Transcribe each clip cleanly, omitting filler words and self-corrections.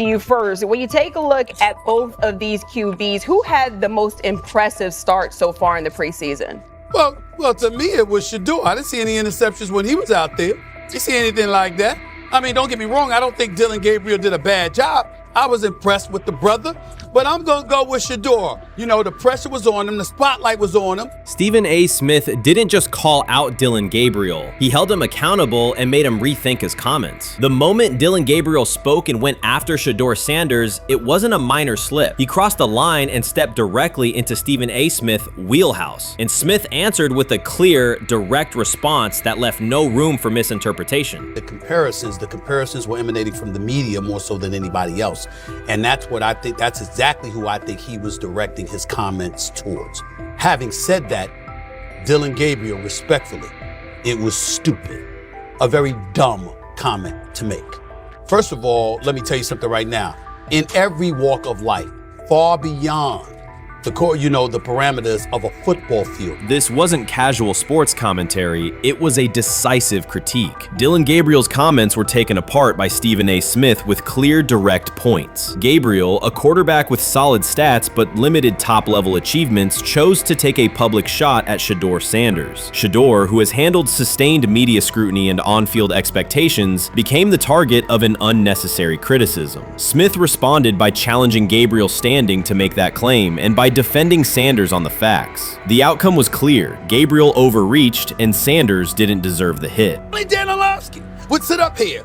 You first, when you take a look at both of these QBs, who had the most impressive start so far in the preseason? Well, to me, it was Shedeur. I didn't see any interceptions when he was out there. Didn't see anything like that. I mean, don't get me wrong. I don't think Dillon Gabriel did a bad job. I was impressed with the brother, but I'm going to go with Shedeur. You know, the pressure was on him. The spotlight was on him. Stephen A. Smith didn't just call out Dillon Gabriel. He held him accountable and made him rethink his comments. The moment Dillon Gabriel spoke and went after Shedeur Sanders, it wasn't a minor slip. He crossed the line and stepped directly into Stephen A. Smith's wheelhouse. And Smith answered with a clear, direct response that left no room for misinterpretation. The comparisons were emanating from the media more so than anybody else. And that's what I think, that's exactly who I think he was directing his comments towards. Having said that, Dillon Gabriel, respectfully, it was stupid. A very dumb comment to make. First of all, let me tell you something right now. In every walk of life, far beyond the parameters of a football field. This wasn't casual sports commentary, it was a decisive critique. Dillon Gabriel's comments were taken apart by Stephen A. Smith with clear, direct points. Gabriel, a quarterback with solid stats but limited top-level achievements, chose to take a public shot at Shedeur Sanders. Shedeur, who has handled sustained media scrutiny and on-field expectations, became the target of an unnecessary criticism. Smith responded by challenging Gabriel's standing to make that claim, and by defending Sanders on the facts. The outcome was clear. Gabriel overreached, and Sanders didn't deserve the hit. Dan Orlovsky would sit up here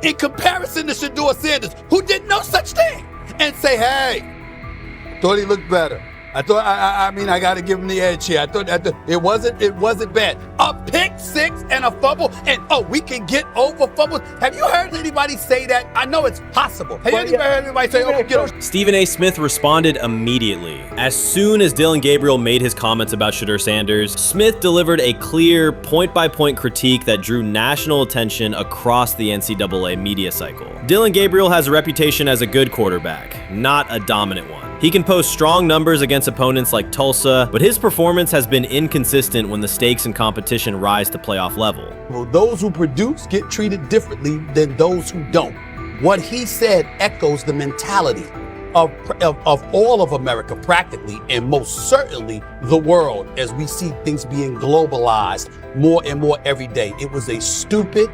in comparison to Shedeur Sanders, who did no such thing, and say, hey, thought he looked better. I got to give him the edge here. I thought it wasn't bad. A pick six and a fumble, and we can get over fumbles. Have you heard anybody say that? I know it's possible. Have you ever heard anybody say, we get over? Stephen A. Smith responded immediately. As soon as Dillon Gabriel made his comments about Shedeur Sanders, Smith delivered a clear, point-by-point critique that drew national attention across the NCAA media cycle. Dillon Gabriel has a reputation as a good quarterback, not a dominant one. He can post strong numbers against opponents like Tulsa, but his performance has been inconsistent when the stakes and competition rise to playoff level. Well, those who produce get treated differently than those who don't. What he said echoes the mentality of all of America practically, and most certainly the world, as we see things being globalized more and more every day. It was a stupid,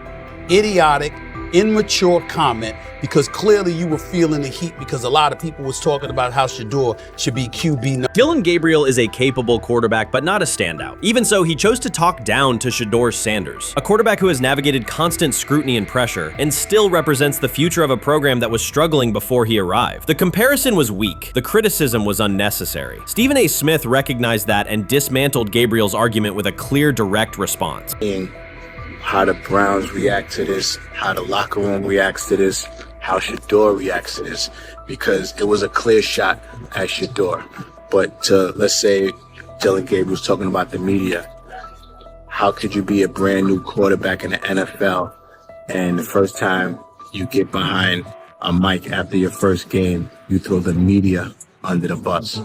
idiotic, immature comment, because clearly you were feeling the heat because a lot of people was talking about how Shedeur should be QB. Dillon Gabriel is a capable quarterback, but not a standout. Even so, he chose to talk down to Shedeur Sanders, a quarterback who has navigated constant scrutiny and pressure and still represents the future of a program that was struggling before he arrived. The comparison was weak. The criticism was unnecessary. Stephen A. Smith recognized that and dismantled Gabriel's argument with a clear, direct response. How the Browns react to this, how the locker room reacts to this, how Shedeur reacts to this, because it was a clear shot at Shedeur. But let's say Dillon Gabriel's talking about the media. How could you be a brand new quarterback in the NFL and the first time you get behind a mic after your first game, you throw the media under the bus?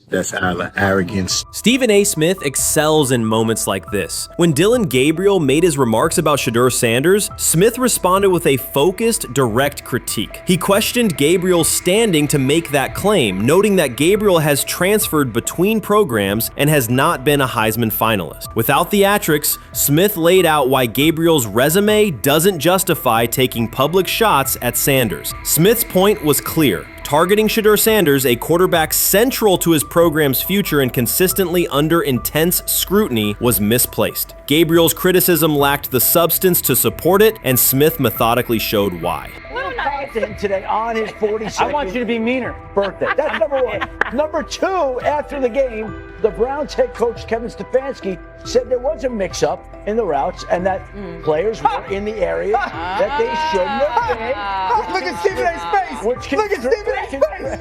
That's arrogance. Stephen A. Smith excels in moments like this. When Dillon Gabriel made his remarks about Shedeur Sanders, Smith responded with a focused, direct critique. He questioned Gabriel's standing to make that claim, noting that Gabriel has transferred between programs and has not been a Heisman finalist. Without theatrics, Smith laid out why Gabriel's resume doesn't justify taking public shots at Sanders. Smith's point was clear. Targeting Shedeur Sanders, a quarterback central to his program's future and consistently under intense scrutiny, was misplaced. Gabriel's criticism lacked the substance to support it, and Smith methodically showed why. Content today on his 42nd I want you to be meaner. Birthday. That's number one. Number two, after the game, the Browns head coach Kevin Stefanski said there was a mix-up in the routes and that players were in the area that they shouldn't have been. Look at Stephen A's face. Look at Stephen A's face.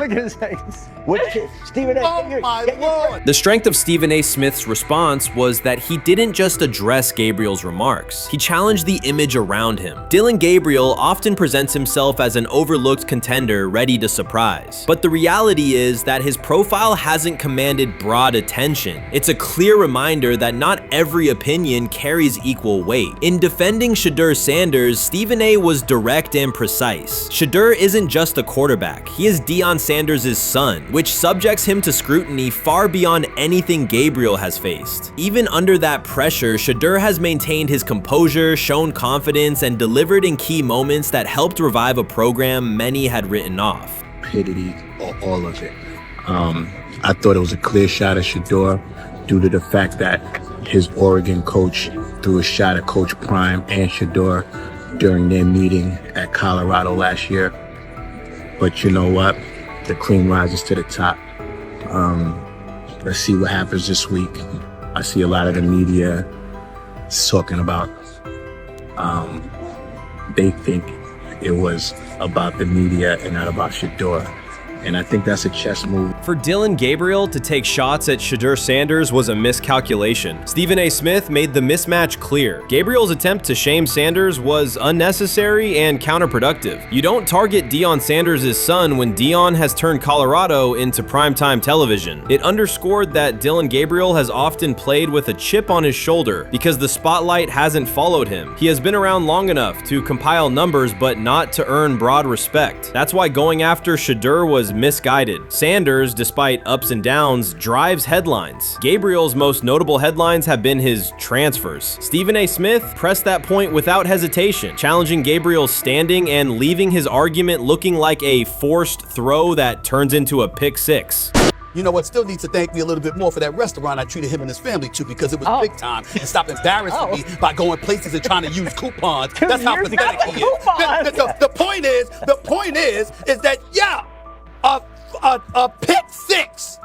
Look at Stephen A. Oh my Lord. The strength of Stephen A. Smith's response was that he didn't just address Gabriel's remarks. He challenged the image around him. Dillon Gabriel often presents himself as an overlooked contender ready to surprise. But the reality is that his profile hasn't commanded broad attention. It's a clear reminder that not every opinion carries equal weight. In defending Shedeur Sanders, Stephen A. was direct and precise. Shedeur isn't just a quarterback. He is Deion Sanders' son, which subjects him to scrutiny far beyond anything Gabriel has faced. Even under that pressure, Shedeur has maintained his composure, shown confidence, and delivered in key moments that helped revive a program many had written off. Stupidity, all of it. I thought it was a clear shot at Shedeur due to the fact that his Oregon coach threw a shot at Coach Prime and Shedeur during their meeting at Colorado last year. But you know what? The cream rises to the top. Let's see what happens this week. I see a lot of the media talking about they think it was about the media and not about Shedeur. And I think that's a chess move. For Dillon Gabriel to take shots at Shedeur Sanders was a miscalculation. Stephen A. Smith made the mismatch clear. Gabriel's attempt to shame Sanders was unnecessary and counterproductive. You don't target Deion Sanders' son when Deion has turned Colorado into primetime television. It underscored that Dillon Gabriel has often played with a chip on his shoulder because the spotlight hasn't followed him. He has been around long enough to compile numbers but not to earn broad respect. That's why going after Shedeur was misguided. Sanders, despite ups and downs, drives headlines. Gabriel's most notable headlines have been his transfers. Stephen A. Smith pressed that point without hesitation, challenging Gabriel's standing and leaving his argument looking like a forced throw that turns into a pick six. You know what? Still needs to thank me a little bit more for that restaurant I treated him and his family to, because it was big time, and stop embarrassing me by going places and trying to use coupons. That's how pathetic he is. The point is that a pick six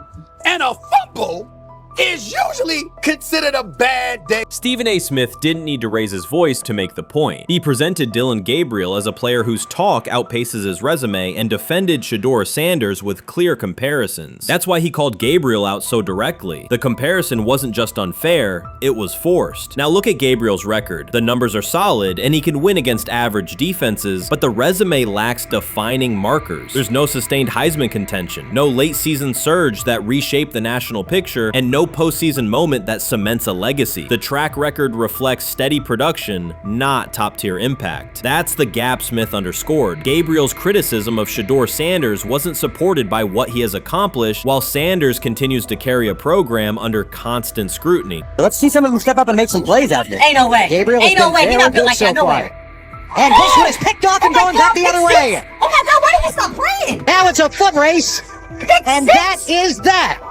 and a fumble is usually considered a bad day. Stephen A. Smith didn't need to raise his voice to make the point. He presented Dillon Gabriel as a player whose talk outpaces his resume and defended Shedeur Sanders with clear comparisons. That's why he called Gabriel out so directly. The comparison wasn't just unfair, it was forced. Now look at Gabriel's record. The numbers are solid and he can win against average defenses, but the resume lacks defining markers. There's no sustained Heisman contention, no late season surge that reshaped the national picture, and no postseason moment that cements a legacy. The track record reflects steady production, not top-tier impact. That's the gap Smith underscored. Gabriel's criticism of Shedeur Sanders wasn't supported by what he has accomplished, while Sanders continues to carry a program under constant scrutiny. Let's see some of them step up and make some plays out there. Ain't no way. Gabriel Ain't no way. He's not built like that. No way. And this one is picked off and going back the other way. Oh my God, why did he stop playing? Now it's a foot race. And that is that.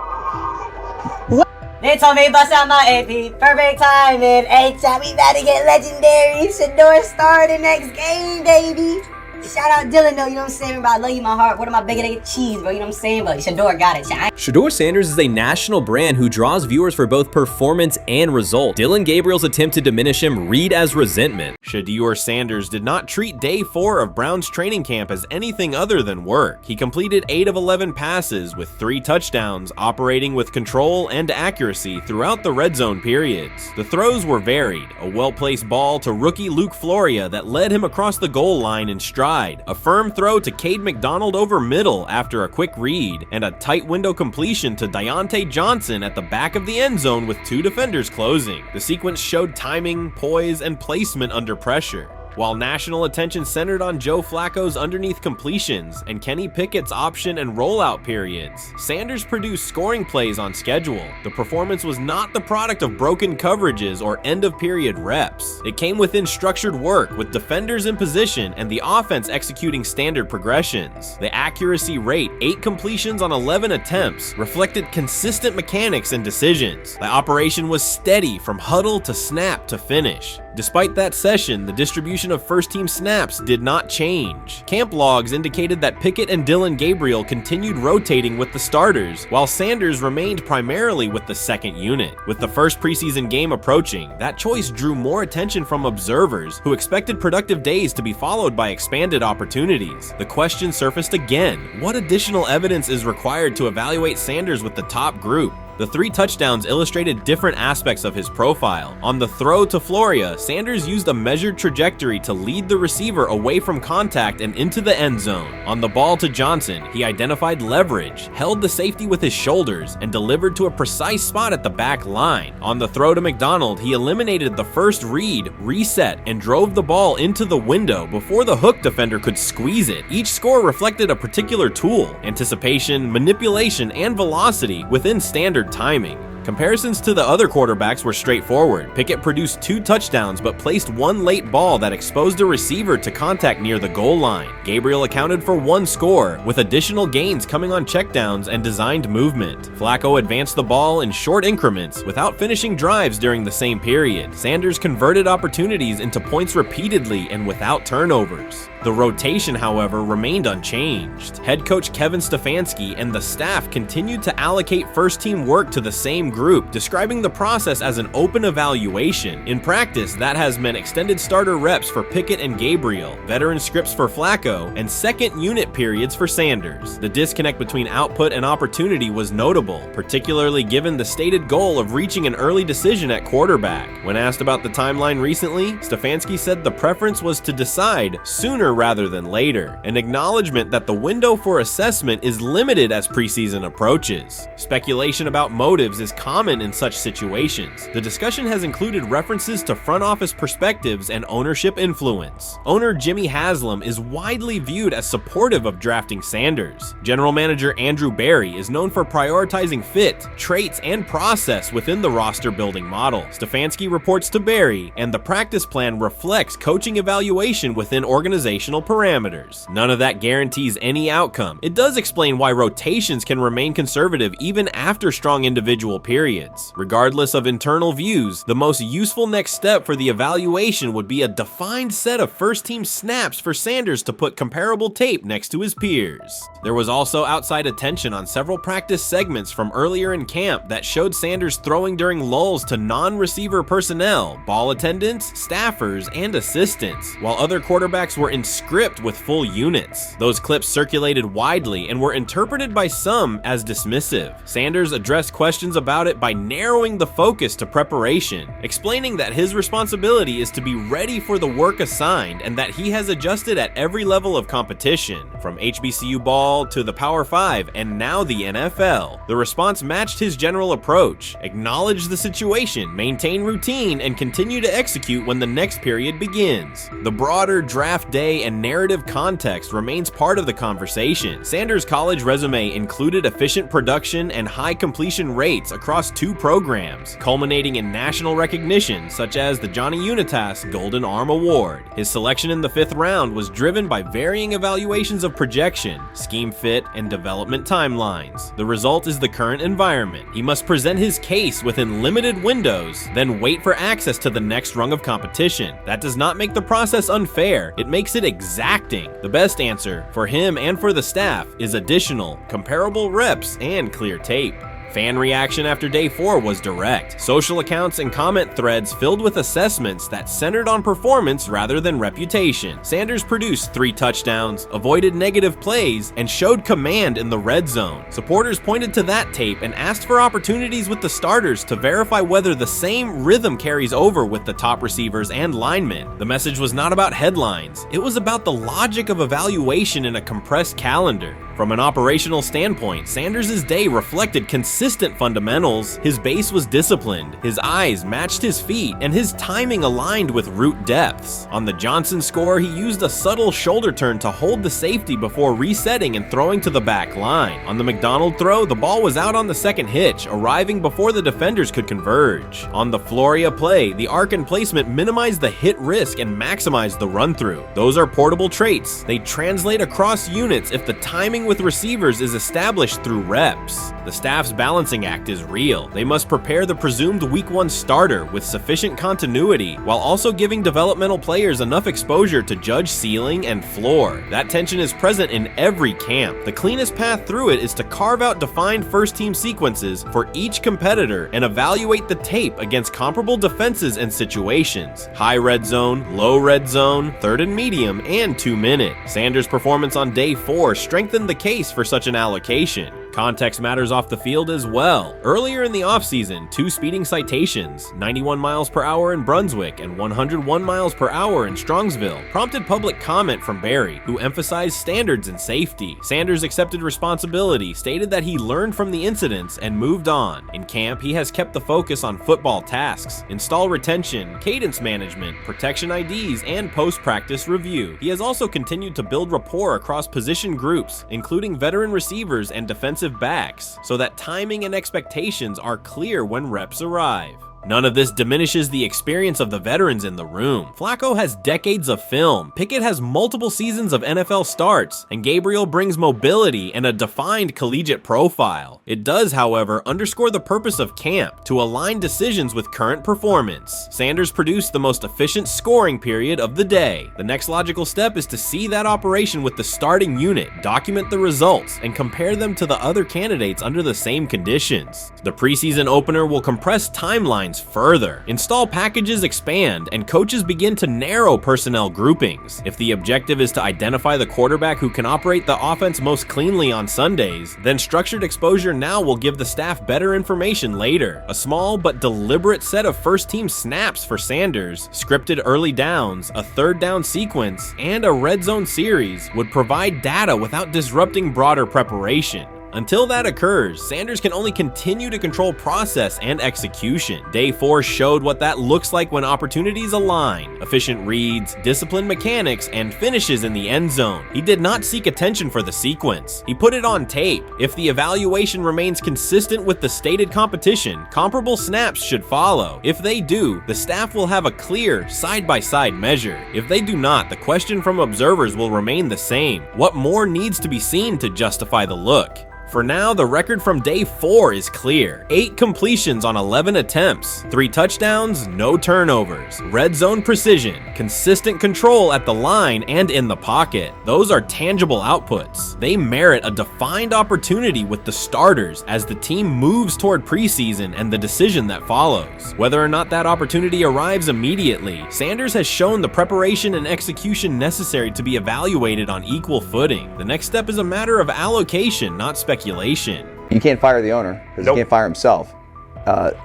They told me bust out my AP, perfect timing. H-shot, we about to get legendary. Shedeur start the next game, baby. Shout out Dillon though, you know what I'm saying? Bro, I love you, my heart. What am I bigger than cheese, bro? You know what I'm saying? But Shedeur got it. Shedeur Sanders is a national brand who draws viewers for both performance and result. Dillon Gabriel's attempt to diminish him read as resentment. Shedeur Sanders did not treat day 4 of Brown's training camp as anything other than work. He completed 8 of 11 passes with 3 touchdowns, operating with control and accuracy throughout the red zone periods. The throws were varied, a well-placed ball to rookie Luke Floria that led him across the goal line in stride, a firm throw to Cade McDonald over middle after a quick read, and a tight window completion to Deontay Johnson at the back of the end zone with 2 defenders closing. The sequence showed timing, poise, and placement under pressure. While national attention centered on Joe Flacco's underneath completions and Kenny Pickett's option and rollout periods, Sanders produced scoring plays on schedule. The performance was not the product of broken coverages or end-of-period reps. It came within structured work, with defenders in position and the offense executing standard progressions. The accuracy rate, 8 completions on 11 attempts, reflected consistent mechanics and decisions. The operation was steady from huddle to snap to finish. Despite that session, the distribution of first-team snaps did not change. Camp logs indicated that Pickett and Dillon Gabriel continued rotating with the starters, while Sanders remained primarily with the second unit. With the first preseason game approaching, that choice drew more attention from observers who expected productive days to be followed by expanded opportunities. The question surfaced again: what additional evidence is required to evaluate Sanders with the top group? The 3 touchdowns illustrated different aspects of his profile. On the throw to Floria, Sanders used a measured trajectory to lead the receiver away from contact and into the end zone. On the ball to Johnson, he identified leverage, held the safety with his shoulders, and delivered to a precise spot at the back line. On the throw to McDonald, he eliminated the first read, reset, and drove the ball into the window before the hook defender could squeeze it. Each score reflected a particular tool: anticipation, manipulation, and velocity within standard timing. Comparisons to the other quarterbacks were straightforward. Pickett produced 2 touchdowns but placed 1 late ball that exposed a receiver to contact near the goal line. Gabriel accounted for 1 score, with additional gains coming on checkdowns and designed movement. Flacco advanced the ball in short increments without finishing drives during the same period. Sanders converted opportunities into points repeatedly and without turnovers. The rotation, however, remained unchanged. Head coach Kevin Stefanski and the staff continued to allocate first-team work to the same group, describing the process as an open evaluation. In practice, that has meant extended starter reps for Pickett and Gabriel, veteran scripts for Flacco, and second unit periods for Sanders. The disconnect between output and opportunity was notable, particularly given the stated goal of reaching an early decision at quarterback. When asked about the timeline recently, Stefanski said the preference was to decide sooner rather than later, an acknowledgement that the window for assessment is limited as preseason approaches. Speculation about motives is common in such situations. The discussion has included references to front office perspectives and ownership influence. Owner Jimmy Haslam is widely viewed as supportive of drafting Sanders. General manager Andrew Berry is known for prioritizing fit, traits, and process within the roster building model. Stefanski reports to Berry, and the practice plan reflects coaching evaluation within organizational parameters. None of that guarantees any outcome. It does explain why rotations can remain conservative even after strong individual periods. Regardless of internal views, the most useful next step for the evaluation would be a defined set of first-team snaps for Sanders to put comparable tape next to his peers. There was also outside attention on several practice segments from earlier in camp that showed Sanders throwing during lulls to non-receiver personnel, ball attendants, staffers, and assistants, while other quarterbacks were in script with full units. Those clips circulated widely and were interpreted by some as dismissive. Sanders addressed questions about it by narrowing the focus to preparation, explaining that his responsibility is to be ready for the work assigned and that he has adjusted at every level of competition, from HBCU ball to the Power 5 and now the NFL. The response matched his general approach: acknowledge the situation, maintain routine, and continue to execute when the next period begins. The broader draft day and narrative context remains part of the conversation. Sanders' college resume included efficient production and high completion rates across 2 programs, culminating in national recognition such as the Johnny Unitas Golden Arm Award. His selection in the 5th round was driven by varying evaluations of projection, scheme fit, and development timelines. The result is the current environment. He must present his case within limited windows, then wait for access to the next rung of competition. That does not make the process unfair, it makes it exacting. The best answer, for him and for the staff, is additional, comparable reps and clear tape. Fan reaction after day 4 was direct. Social accounts and comment threads filled with assessments that centered on performance rather than reputation. Sanders produced 3 touchdowns, avoided negative plays, and showed command in the red zone. Supporters pointed to that tape and asked for opportunities with the starters to verify whether the same rhythm carries over with the top receivers and linemen. The message was not about headlines. It was about the logic of evaluation in a compressed calendar. From an operational standpoint, Sanders' day reflected consistent fundamentals. His base was disciplined, his eyes matched his feet, and his timing aligned with route depths. On the Johnson score, he used a subtle shoulder turn to hold the safety before resetting and throwing to the back line. On the McDonald throw, the ball was out on the second hitch, arriving before the defenders could converge. On the Floria play, the arc and placement minimized the hit risk and maximized the run-through. Those are portable traits. They translate across units if the timing with receivers is established through reps. The staff's balancing act is real. They must prepare the presumed Week 1 starter with sufficient continuity, while also giving developmental players enough exposure to judge ceiling and floor. That tension is present in every camp. The cleanest path through it is to carve out defined first-team sequences for each competitor and evaluate the tape against comparable defenses and situations. High red zone, low red zone, third and medium, and 2-minute. Sanders' performance on day 4 strengthened the case for such an allocation. Context matters off the field as well. Earlier in the offseason, 2 speeding citations, 91 miles per hour in Brunswick and 101 miles per hour in Strongsville, prompted public comment from Barry, who emphasized standards and safety. Sanders accepted responsibility, stated that he learned from the incidents and moved on. In camp, he has kept the focus on football tasks, install retention, cadence management, protection IDs, and post-practice review. He has also continued to build rapport across position groups, including veteran receivers and defensive backs, so that timing and expectations are clear when reps arrive. None of this diminishes the experience of the veterans in the room. Flacco has decades of film, Pickett has multiple seasons of NFL starts, and Gabriel brings mobility and a defined collegiate profile. It does, however, underscore the purpose of camp, to align decisions with current performance. Sanders produced the most efficient scoring period of the day. The next logical step is to see that operation with the starting unit, document the results, and compare them to the other candidates under the same conditions. The preseason opener will compress timelines further. Install packages expand, and coaches begin to narrow personnel groupings. If the objective is to identify the quarterback who can operate the offense most cleanly on Sundays, then structured exposure now will give the staff better information later. A small but deliberate set of first-team snaps for Sanders, scripted early downs, a third down sequence, and a red zone series would provide data without disrupting broader preparation. Until that occurs, Sanders can only continue to control process and execution. Day 4 showed what that looks like when opportunities align. Efficient reads, disciplined mechanics, and finishes in the end zone. He did not seek attention for the sequence. He put it on tape. If the evaluation remains consistent with the stated competition, comparable snaps should follow. If they do, the staff will have a clear, side-by-side measure. If they do not, the question from observers will remain the same. What more needs to be seen to justify the look? For now, the record from day 4 is clear. 8 completions on 11 attempts, 3 touchdowns, no turnovers, red zone precision, consistent control at the line and in the pocket. Those are tangible outputs. They merit a defined opportunity with the starters as the team moves toward preseason and the decision that follows. Whether or not that opportunity arrives immediately, Sanders has shown the preparation and execution necessary to be evaluated on equal footing. The next step is a matter of allocation, not speculation. You can't fire the owner because he can't fire himself.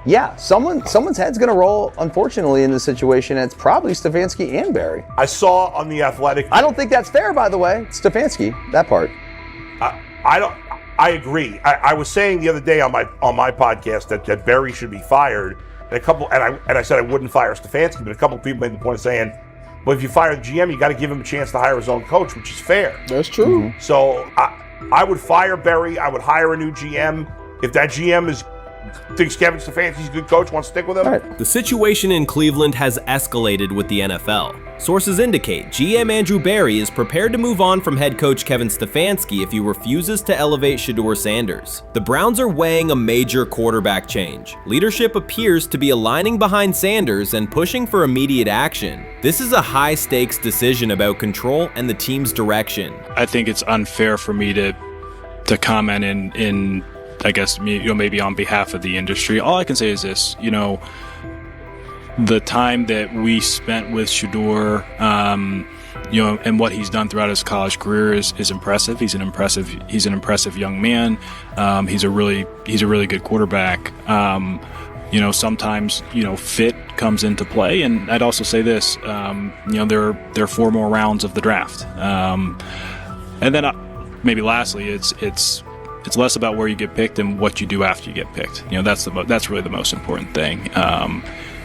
Yeah, someone's head's going to roll, unfortunately, in this situation. And it's probably Stefanski and Barry. I saw on The Athletic. I don't think that's fair, by the way. Stefanski, that part. I agree. I was saying the other day on my podcast that Barry should be fired. And I said I wouldn't fire Stefanski, but a couple of people made the point of saying, well, if you fire the GM, you got to give him a chance to hire his own coach, which is fair. That's true. Mm-hmm. So I would fire Barry. I would hire a new GM. If that GM thinks Kevin Stefanski's a good coach, wants to stick with him. Right. The situation in Cleveland has escalated with the NFL. Sources indicate GM Andrew Barry is prepared to move on from head coach Kevin Stefanski if he refuses to elevate Shedeur Sanders. The Browns are weighing a major quarterback change. Leadership appears to be aligning behind Sanders and pushing for immediate action. This is a high-stakes decision about control and the team's direction. I think it's unfair for me to comment in I guess, maybe on behalf of the industry. All I can say is this, the time that we spent with Shedeur, and what he's done throughout his college career is impressive. He's an impressive young man. He's a really good quarterback. Sometimes, fit comes into play. And I'd also say this, there are 4 more rounds of the draft. And then maybe lastly, it's less about where you get picked and what you do after you get picked. That's really the most important thing.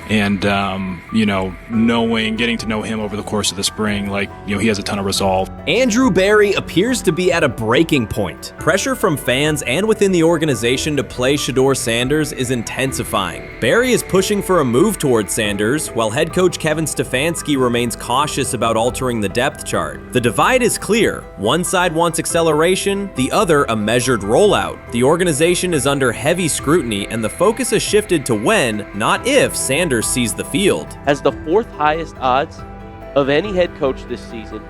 And, getting to know him over the course of the spring, he has a ton of resolve. Andrew Barry appears to be at a breaking point. Pressure from fans and within the organization to play Shedeur Sanders is intensifying. Barry is pushing for a move towards Sanders, while head coach Kevin Stefanski remains cautious about altering the depth chart. The divide is clear. One side wants acceleration, the other a measured rollout. The organization is under heavy scrutiny, and the focus has shifted to when, not if, Sanders sees the field. Has the fourth highest odds of any head coach this season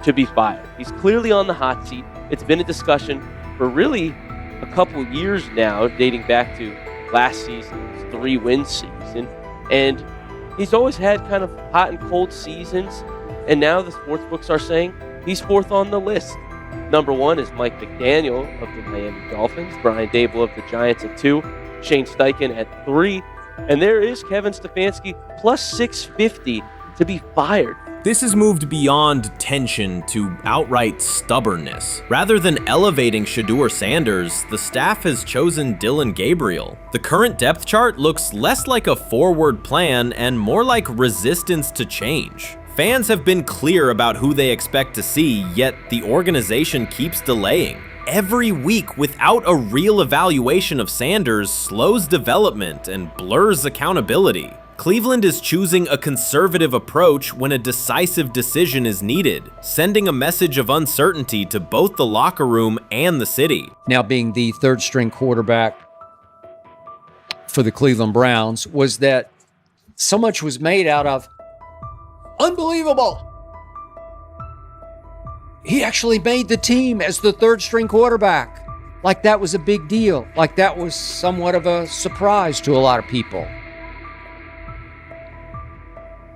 to be fired. He's clearly on the hot seat. It's been a discussion for really a couple years now, dating back to last season's 3-win season. And he's always had kind of hot and cold seasons. And now the sports books are saying he's fourth on the list. Number 1 is Mike McDaniel of the Miami Dolphins, Brian Dable of the Giants at 2, Shane Steichen at 3, and there is Kevin Stefanski plus 650 to be fired. This has moved beyond tension to outright stubbornness. Rather than elevating Shedeur Sanders, the staff has chosen Dillon Gabriel. The current depth chart looks less like a forward plan and more like resistance to change. Fans have been clear about who they expect to see, yet the organization keeps delaying. Every week without a real evaluation of Sanders slows development and blurs accountability. Cleveland is choosing a conservative approach when a decisive decision is needed, sending a message of uncertainty to both the locker room and the city. Now being the third-string quarterback for the Cleveland Browns, was that so much was made out of unbelievable. He actually made the team as the third-string quarterback. Like that was a big deal. Like that was somewhat of a surprise to a lot of people.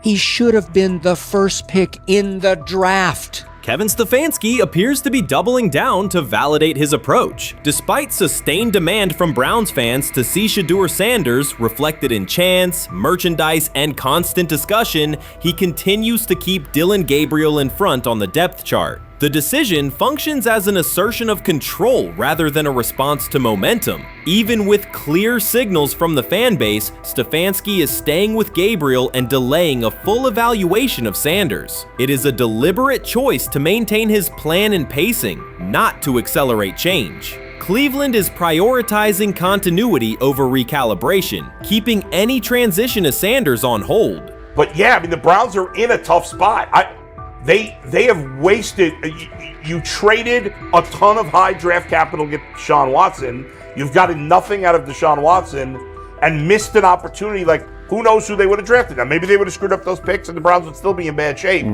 He should have been the first pick in the draft. Kevin Stefanski appears to be doubling down to validate his approach. Despite sustained demand from Browns fans to see Shedeur Sanders reflected in chants, merchandise, and constant discussion, he continues to keep Dillon Gabriel in front on the depth chart. The decision functions as an assertion of control rather than a response to momentum. Even with clear signals from the fan base, Stefanski is staying with Gabriel and delaying a full evaluation of Sanders. It is a deliberate choice to maintain his plan and pacing, not to accelerate change. Cleveland is prioritizing continuity over recalibration, keeping any transition to Sanders on hold. But yeah, I mean, the Browns are in a tough spot. They have wasted. You traded a ton of high draft capital to get Deshaun Watson. You've gotten nothing out of Deshaun Watson and missed an opportunity. Like, who knows who they would have drafted? Now, maybe they would have screwed up those picks and the Browns would still be in bad shape.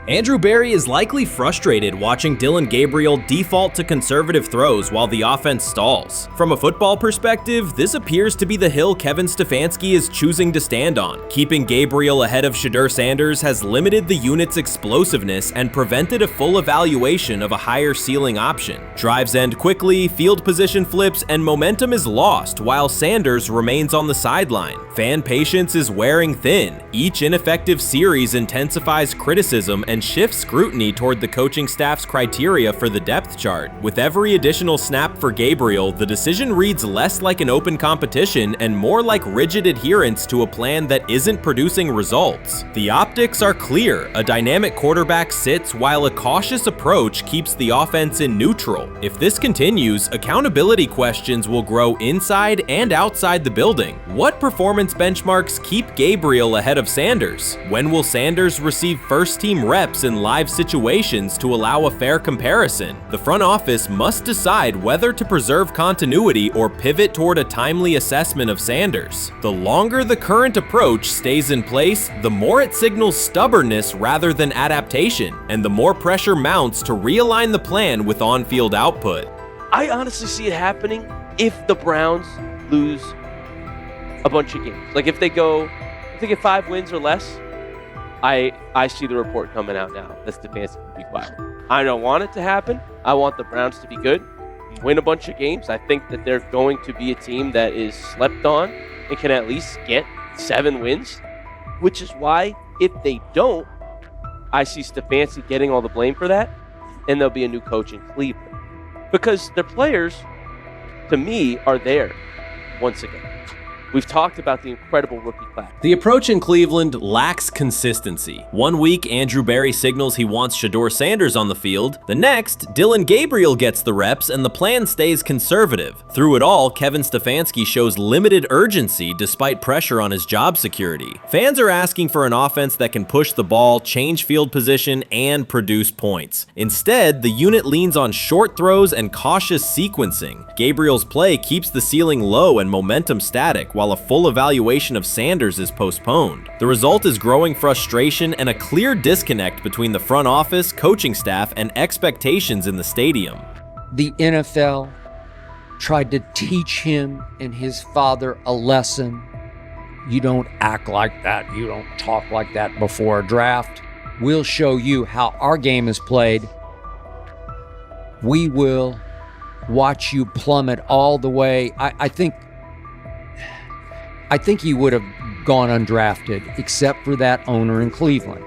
Andrew Barry is likely frustrated watching Dillon Gabriel default to conservative throws while the offense stalls. From a football perspective, this appears to be the hill Kevin Stefanski is choosing to stand on. Keeping Gabriel ahead of Shedeur Sanders has limited the unit's explosiveness and prevented a full evaluation of a higher ceiling option. Drives end quickly, field position flips, and momentum is lost while Sanders remains on the sideline. Fan patience is wearing thin. Each ineffective series intensifies criticism and shifts scrutiny toward the coaching staff's criteria for the depth chart. With every additional snap for Gabriel, the decision reads less like an open competition and more like rigid adherence to a plan that isn't producing results. The optics are clear. A dynamic quarterback sits while a cautious approach keeps the offense in neutral. If this continues, accountability questions will grow inside and outside the building. What performance benchmarks keep Gabriel ahead of Sanders? When will Sanders receive first-team reps in live situations to allow a fair comparison? The front office must decide whether to preserve continuity or pivot toward a timely assessment of Sanders. The longer the current approach stays in place, the more it signals stubbornness rather than adaptation, and the more pressure mounts to realign the plan with on-field output. I honestly see it happening if the Browns lose a bunch of games. Like if they get 5 wins or less, I see the report coming out now that Stefanski will be fired. I don't want it to happen. I want the Browns to be good, win a bunch of games. I think that they're going to be a team that is slept on and can at least get 7 wins, which is why if they don't, I see Stefanski getting all the blame for that, and there'll be a new coach in Cleveland. Because their players, to me, are there once again. We've talked about the incredible rookie class. The approach in Cleveland lacks consistency. One week, Andrew Berry signals he wants Shedeur Sanders on the field. The next, Dillon Gabriel gets the reps and the plan stays conservative. Through it all, Kevin Stefanski shows limited urgency despite pressure on his job security. Fans are asking for an offense that can push the ball, change field position, and produce points. Instead, the unit leans on short throws and cautious sequencing. Gabriel's play keeps the ceiling low and momentum static, while a full evaluation of Sanders is postponed. The result is growing frustration and a clear disconnect between the front office, coaching staff, and expectations in the stadium. The NFL tried to teach him and his father a lesson. You don't act like that. You don't talk like that before a draft. We'll show you how our game is played. We will watch you plummet all the way. I think he would have gone undrafted except for that owner in Cleveland.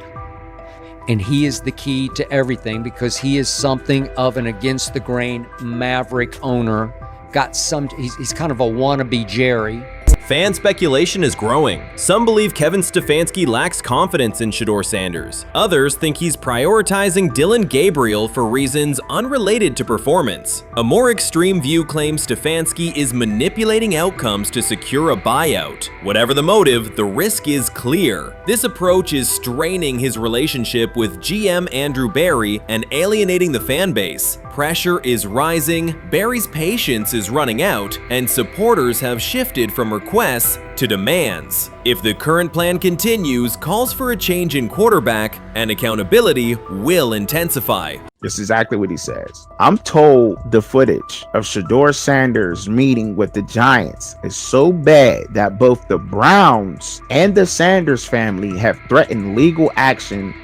And he is the key to everything because he is something of an against the grain maverick owner. He's kind of a wannabe Jerry. Fan speculation is growing. Some believe Kevin Stefanski lacks confidence in Shedeur Sanders. Others think he's prioritizing Dillon Gabriel for reasons unrelated to performance. A more extreme view claims Stefanski is manipulating outcomes to secure a buyout. Whatever the motive, the risk is clear. This approach is straining his relationship with GM Andrew Berry and alienating the fan base. Pressure is rising, Berry's patience is running out, and supporters have shifted from requests to demands. If the current plan continues, calls for a change in quarterback and accountability will intensify. This is exactly what he says. I'm told the footage of Shedeur Sanders meeting with the Giants is so bad that both the Browns and the Sanders family have threatened legal action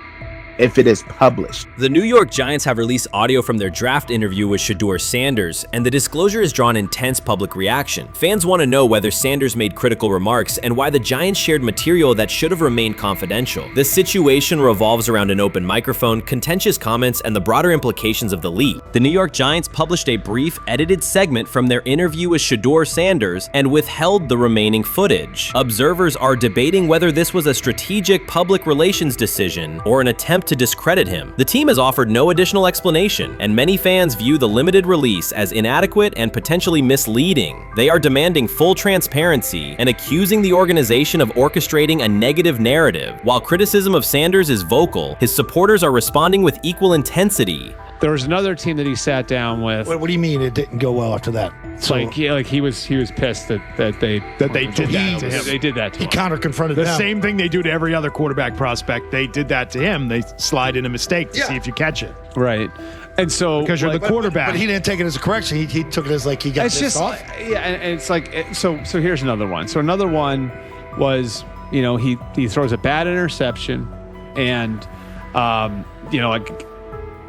if it is published. The New York Giants have released audio from their draft interview with Shedeur Sanders, and the disclosure has drawn intense public reaction. Fans want to know whether Sanders made critical remarks and why the Giants shared material that should have remained confidential. The situation revolves around an open microphone, contentious comments, and the broader implications of the leak. The New York Giants published a brief, edited segment from their interview with Shedeur Sanders and withheld the remaining footage. Observers are debating whether this was a strategic public relations decision or an attempt to discredit him. The team has offered no additional explanation, and many fans view the limited release as inadequate and potentially misleading. They are demanding full transparency and accusing the organization of orchestrating a negative narrative. While criticism of Sanders is vocal, his supporters are responding with equal intensity. There was another team that he sat down with. What do you mean it didn't go well after that? So he was pissed that they did that to him. They did that to him. He counter-confronted the them. same thing they do to every other quarterback prospect. They did that to him. They slide in a mistake to see if you catch it. Right. And so because you're the quarterback, but he didn't take it as a correction. He took it as like he got pissed off. Yeah, and it's like so here's another one. So another one was he throws a bad interception, and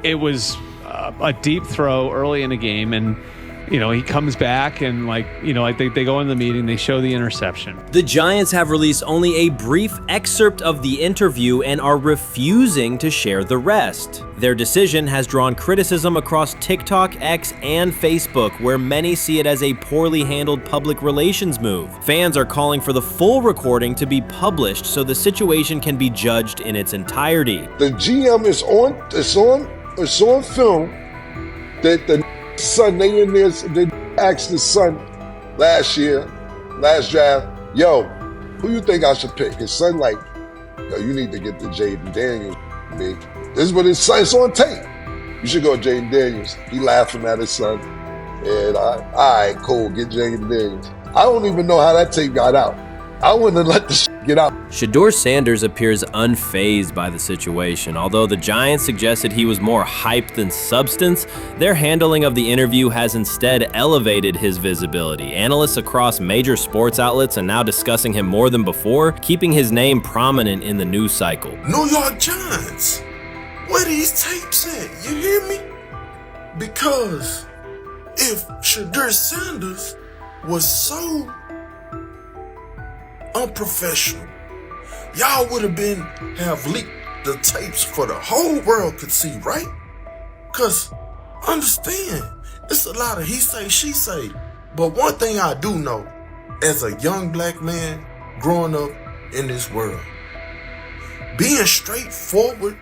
it was a deep throw early in the game, and he comes back and they go in the meeting, they show the interception. The Giants have released only a brief excerpt of the interview and are refusing to share the rest. Their decision has drawn criticism across TikTok, X, and Facebook, where many see it as a poorly handled public relations move. Fans are calling for the full recording to be published so the situation can be judged in its entirety. The GM is on film that the son, they asked the son last draft, yo, who you think I should pick? His son yo, you need to get the Jaden Daniels, big. This is what his son, it's on tape. You should go Jaden Daniels. He laughing at his son. And all right, cool, get Jaden Daniels. I don't even know how that tape got out. I wouldn't have let the get out. Shedeur Sanders appears unfazed by the situation. Although the Giants suggested he was more hype than substance, their handling of the interview has instead elevated his visibility. Analysts across major sports outlets are now discussing him more than before, keeping his name prominent in the news cycle. New York Giants, where these tapes at? You hear me? Because if Shedeur Sanders was so unprofessional, y'all would have leaked the tapes for the whole world could see, right? Cause understand, it's a lot of he say, she say. But one thing I do know, as a young black man growing up in this world. Being straightforward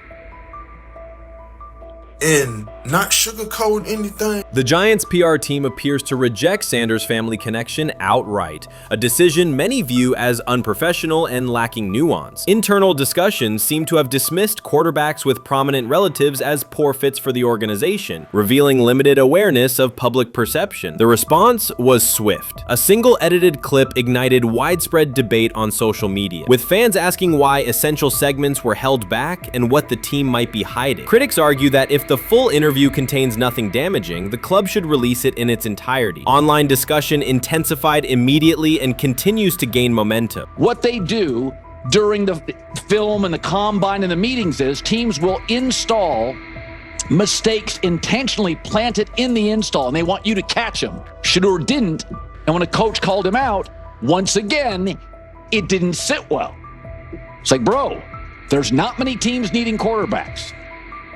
and not sugarcoat anything. The Giants' PR team appears to reject Sanders' family connection outright, a decision many view as unprofessional and lacking nuance. Internal discussions seem to have dismissed quarterbacks with prominent relatives as poor fits for the organization, revealing limited awareness of public perception. The response was swift. A single edited clip ignited widespread debate on social media, with fans asking why essential segments were held back and what the team might be hiding. Critics argue that if the full interview contains nothing damaging, the club should release it in its entirety. Online discussion intensified immediately and continues to gain momentum. What they do during the film and the combine and the meetings is teams will install mistakes intentionally planted in the install, and they want you to catch them. Shedeur didn't, and when a coach called him out, once again, it didn't sit well. It's like, bro, there's not many teams needing quarterbacks,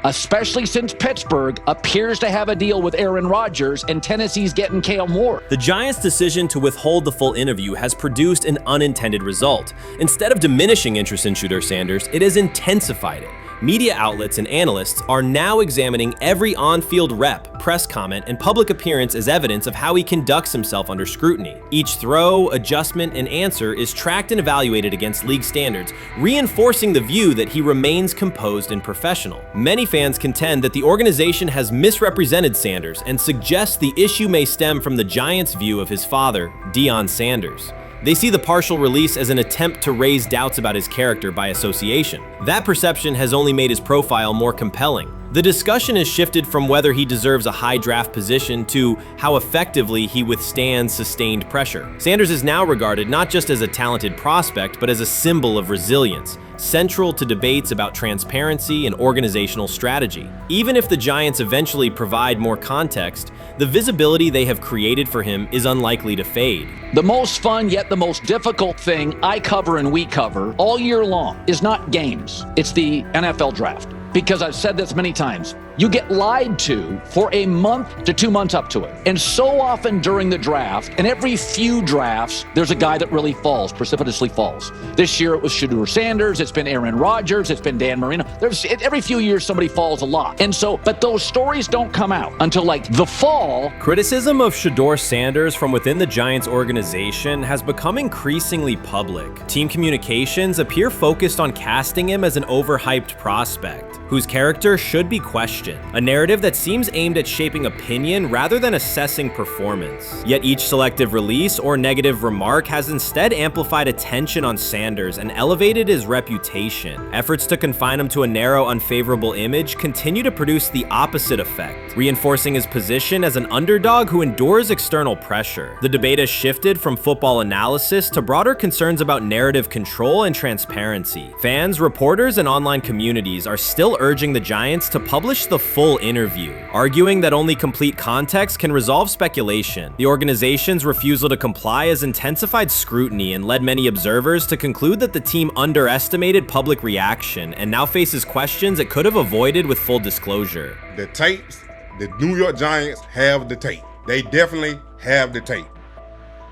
especially since Pittsburgh appears to have a deal with Aaron Rodgers and Tennessee's getting Kale Moore. The Giants' decision to withhold the full interview has produced an unintended result. Instead of diminishing interest in Shedeur Sanders, it has intensified it. Media outlets and analysts are now examining every on-field rep, press comment, and public appearance as evidence of how he conducts himself under scrutiny. Each throw, adjustment, and answer is tracked and evaluated against league standards, reinforcing the view that he remains composed and professional. Many fans contend that the organization has misrepresented Sanders and suggest the issue may stem from the Giants' view of his father, Deion Sanders. They see the partial release as an attempt to raise doubts about his character by association. That perception has only made his profile more compelling. The discussion has shifted from whether he deserves a high draft position to how effectively he withstands sustained pressure. Sanders is now regarded not just as a talented prospect, but as a symbol of resilience, central to debates about transparency and organizational strategy. Even if the Giants eventually provide more context, the visibility they have created for him is unlikely to fade. The most fun yet the most difficult thing I cover and we cover all year long is not games. It's the NFL draft. Because I've said this many times, you get lied to for a month to 2 months up to it. And so often during the draft, and every few drafts, there's a guy that really falls, precipitously falls. This year it was Shedeur Sanders, it's been Aaron Rodgers, it's been Dan Marino. Every few years somebody falls a lot. And so, but those stories don't come out until like the fall. Criticism of Shedeur Sanders from within the Giants organization has become increasingly public. Team communications appear focused on casting him as an overhyped prospect, whose character should be questioned, a narrative that seems aimed at shaping opinion rather than assessing performance. Yet each selective release or negative remark has instead amplified attention on Sanders and elevated his reputation. Efforts to confine him to a narrow, unfavorable image continue to produce the opposite effect, reinforcing his position as an underdog who endures external pressure. The debate has shifted from football analysis to broader concerns about narrative control and transparency. Fans, reporters, and online communities are still urging the Giants to publish the full interview, arguing that only complete context can resolve speculation. The organization's refusal to comply has intensified scrutiny and led many observers to conclude that the team underestimated public reaction and now faces questions it could have avoided with full disclosure. The tapes, the New York Giants have the tape. They definitely have the tape.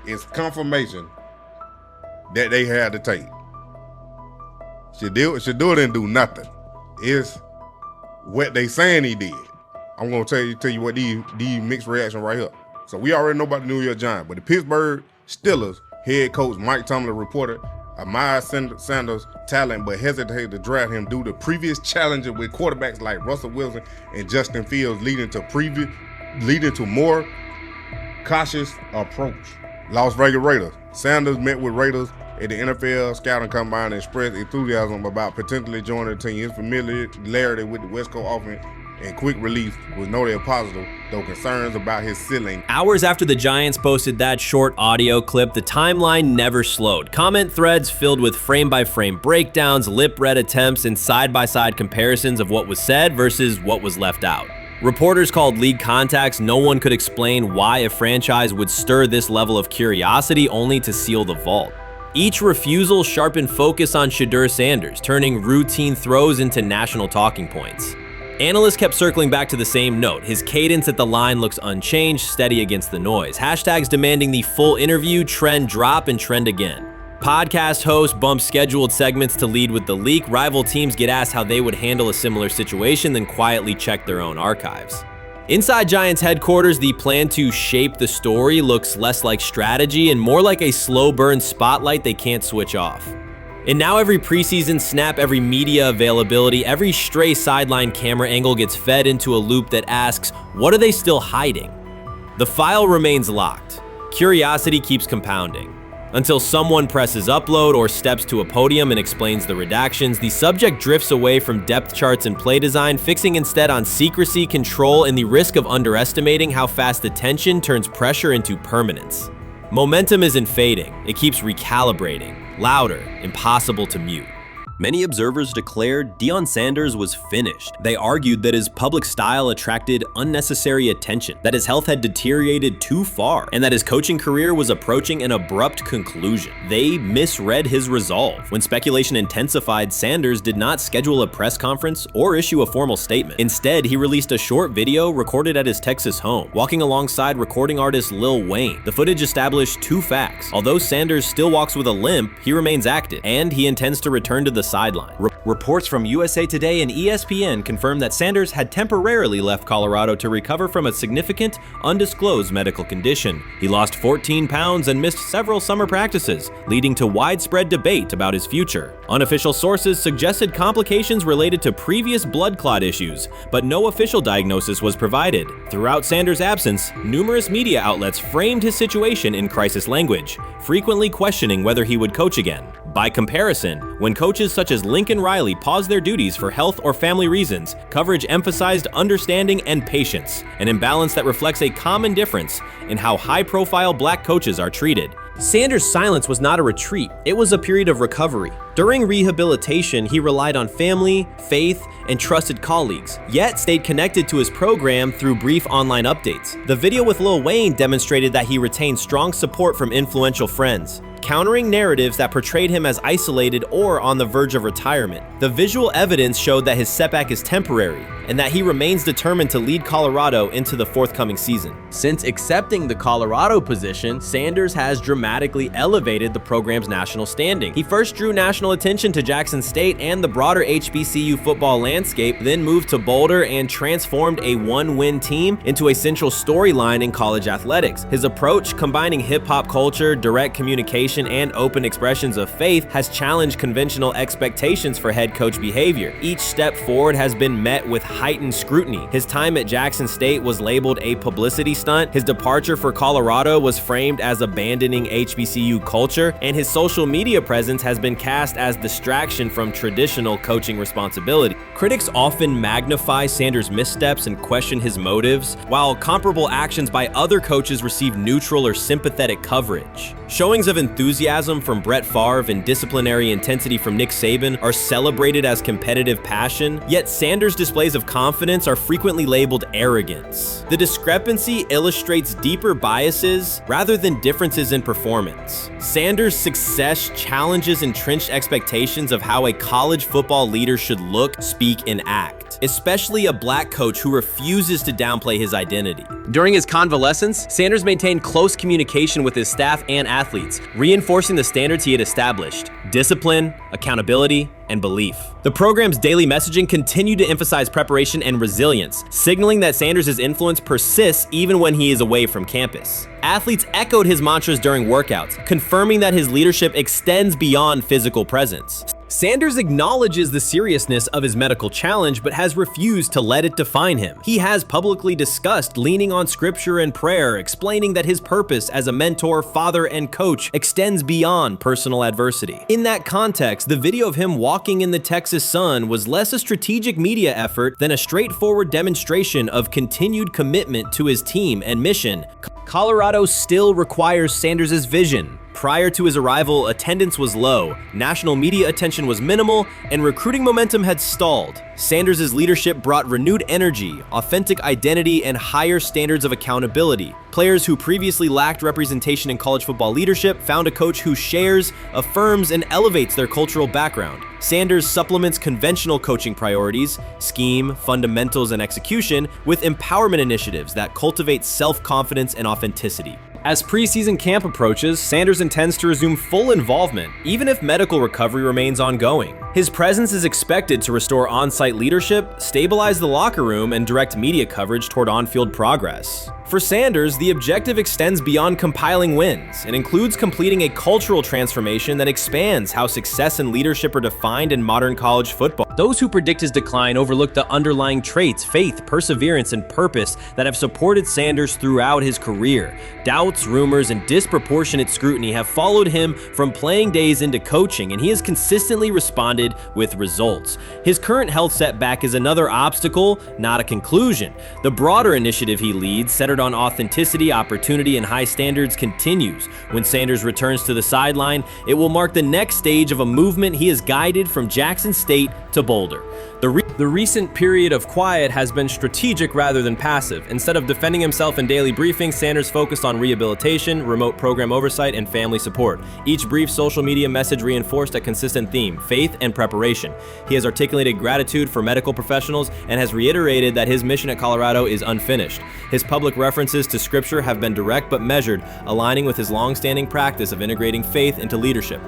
It's confirmation that they had the tape. Shedeur didn't do nothing. It's what they saying he did. I'm gonna tell you what these mixed reaction right here. So we already know about the New York Giants, but the Pittsburgh Steelers head coach Mike Tomlin reported admired Sanders' talent, but hesitated to draft him due to previous challenges with quarterbacks like Russell Wilson and Justin Fields, leading to more cautious approach. Las Vegas Raiders. Sanders met with Raiders at the NFL scouting combine and expressed enthusiasm about potentially joining the team. His familiarity with the West Coast offense and quick release was noted positive, though concerns about his ceiling. Hours after the Giants posted that short audio clip, the timeline never slowed. Comment threads filled with frame-by-frame breakdowns, lip-read attempts, and side-by-side comparisons of what was said versus what was left out. Reporters called league contacts. No one could explain why a franchise would stir this level of curiosity only to seal the vault. Each refusal sharpened focus on Shedeur Sanders, turning routine throws into national talking points. Analysts kept circling back to the same note. His cadence at the line looks unchanged, steady against the noise. Hashtags demanding the full interview, trend drop, and trend again. Podcast hosts bump scheduled segments to lead with the leak. Rival teams get asked how they would handle a similar situation, then quietly check their own archives. Inside Giants headquarters, the plan to shape the story looks less like strategy and more like a slow burn spotlight they can't switch off. And now every preseason snap, every media availability, every stray sideline camera angle gets fed into a loop that asks, what are they still hiding? The file remains locked. Curiosity keeps compounding. Until someone presses upload or steps to a podium and explains the redactions, the subject drifts away from depth charts and play design, fixing instead on secrecy, control, and the risk of underestimating how fast attention turns pressure into permanence. Momentum isn't fading, it keeps recalibrating. Louder, impossible to mute. Many observers declared Deion Sanders was finished. They argued that his public style attracted unnecessary attention, that his health had deteriorated too far, and that his coaching career was approaching an abrupt conclusion. They misread his resolve. When speculation intensified, Sanders did not schedule a press conference or issue a formal statement. Instead, he released a short video recorded at his Texas home, walking alongside recording artist Lil Wayne. The footage established two facts. Although Sanders still walks with a limp, he remains active, and he intends to return to the sideline. Reports from USA Today and ESPN confirm that Sanders had temporarily left Colorado to recover from a significant, undisclosed medical condition. He lost 14 pounds and missed several summer practices, leading to widespread debate about his future. Unofficial sources suggested complications related to previous blood clot issues, but no official diagnosis was provided. Throughout Sanders' absence, numerous media outlets framed his situation in crisis language, frequently questioning whether he would coach again. By comparison, when coaches such as Lincoln Riley paused their duties for health or family reasons, coverage emphasized understanding and patience, an imbalance that reflects a common difference in how high-profile black coaches are treated. Sanders' silence was not a retreat, it was a period of recovery. During rehabilitation, he relied on family, faith, and trusted colleagues, yet stayed connected to his program through brief online updates. The video with Lil Wayne demonstrated that he retained strong support from influential friends, countering narratives that portrayed him as isolated or on the verge of retirement. The visual evidence showed that his setback is temporary, and that he remains determined to lead Colorado into the forthcoming season. Since accepting the Colorado position, Sanders has dramatically elevated the program's national standing. He first drew national attention to Jackson State and the broader HBCU football landscape, then moved to Boulder and transformed a one-win team into a central storyline in college athletics. His approach, combining hip-hop culture, direct communication, and open expressions of faith, has challenged conventional expectations for head coach behavior. Each step forward has been met with heightened scrutiny. His time at Jackson State was labeled a publicity stunt, his departure for Colorado was framed as abandoning HBCU culture, and his social media presence has been cast as distraction from traditional coaching responsibility. Critics often magnify Sanders' missteps and question his motives, while comparable actions by other coaches receive neutral or sympathetic coverage. Showings of enthusiasm from Brett Favre and disciplinary intensity from Nick Saban are celebrated as competitive passion, yet Sanders' displays of confidence are frequently labeled arrogance. The discrepancy illustrates deeper biases rather than differences in performance. Sanders' success challenges entrenched expectations of how a college football leader should look, speak, and act, especially a black coach who refuses to downplay his identity. During his convalescence, Sanders maintained close communication with his staff and athletes, reinforcing the standards he had established: discipline, accountability, and belief. The program's daily messaging continued to emphasize preparation and resilience, signaling that Sanders' influence persists even when he is away from campus. Athletes echoed his mantras during workouts, confirming that his leadership extends beyond physical presence. Sanders acknowledges the seriousness of his medical challenge, but has refused to let it define him. He has publicly discussed leaning on scripture and prayer, explaining that his purpose as a mentor, father, and coach extends beyond personal adversity. In that context, the video of him walking in the Texas sun was less a strategic media effort than a straightforward demonstration of continued commitment to his team and mission. Colorado still requires Sanders' vision, Prior to his arrival, attendance was low, national media attention was minimal, and recruiting momentum had stalled. Sanders' leadership brought renewed energy, authentic identity, and higher standards of accountability. Players who previously lacked representation in college football leadership found a coach who shares, affirms, and elevates their cultural background. Sanders supplements conventional coaching priorities, scheme, fundamentals, and execution with empowerment initiatives that cultivate self-confidence and authenticity. As preseason camp approaches, Sanders intends to resume full involvement, even if medical recovery remains ongoing. His presence is expected to restore on-site leadership, stabilize the locker room, and direct media coverage toward on-field progress. For Sanders, the objective extends beyond compiling wins and includes completing a cultural transformation that expands how success and leadership are defined in modern college football. Those who predict his decline overlook the underlying traits, faith, perseverance, and purpose that have supported Sanders throughout his career. Doubts, rumors, and disproportionate scrutiny have followed him from playing days into coaching, and he has consistently responded with results. His current health setback is another obstacle, not a conclusion. The broader initiative he leads, centered on authenticity, opportunity, and high standards, continues. When Sanders returns to the sideline, it will mark the next stage of a movement he has guided from Jackson State to Boulder. The recent period of quiet has been strategic rather than passive. Instead of defending himself in daily briefings, Sanders focused on rehabilitation, remote program oversight, and family support. Each brief social media message reinforced a consistent theme: faith and preparation. He has articulated gratitude for medical professionals and has reiterated that his mission at Colorado is unfinished. His public references to scripture have been direct but measured, aligning with his long-standing practice of integrating faith into leadership.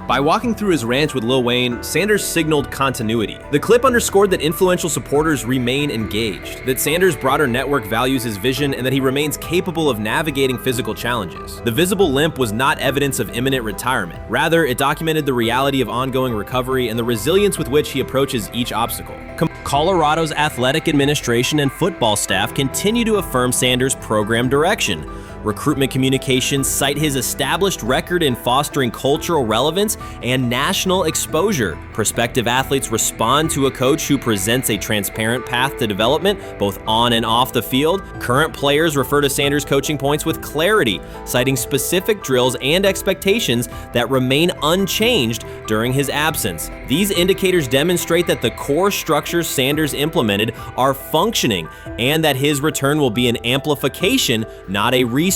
By walking through his ranch with Lil Wayne, Sanders signaled continuity. The clip underscored that influential supporters remain engaged, that Sanders' broader network values his vision, and that he remains capable of navigating physical challenges. The visible limp was not evidence of imminent retirement. Rather, it documented the reality of ongoing recovery and the resilience with which he approaches each obstacle. Colorado's athletic administration and football staff continue to affirm Sanders' program direction. Recruitment communications cite his established record in fostering cultural relevance and national exposure. Prospective athletes respond to a coach who presents a transparent path to development, both on and off the field. Current players refer to Sanders' coaching points with clarity, citing specific drills and expectations that remain unchanged during his absence. These indicators demonstrate that the core structures Sanders implemented are functioning and that his return will be an amplification, not a restart.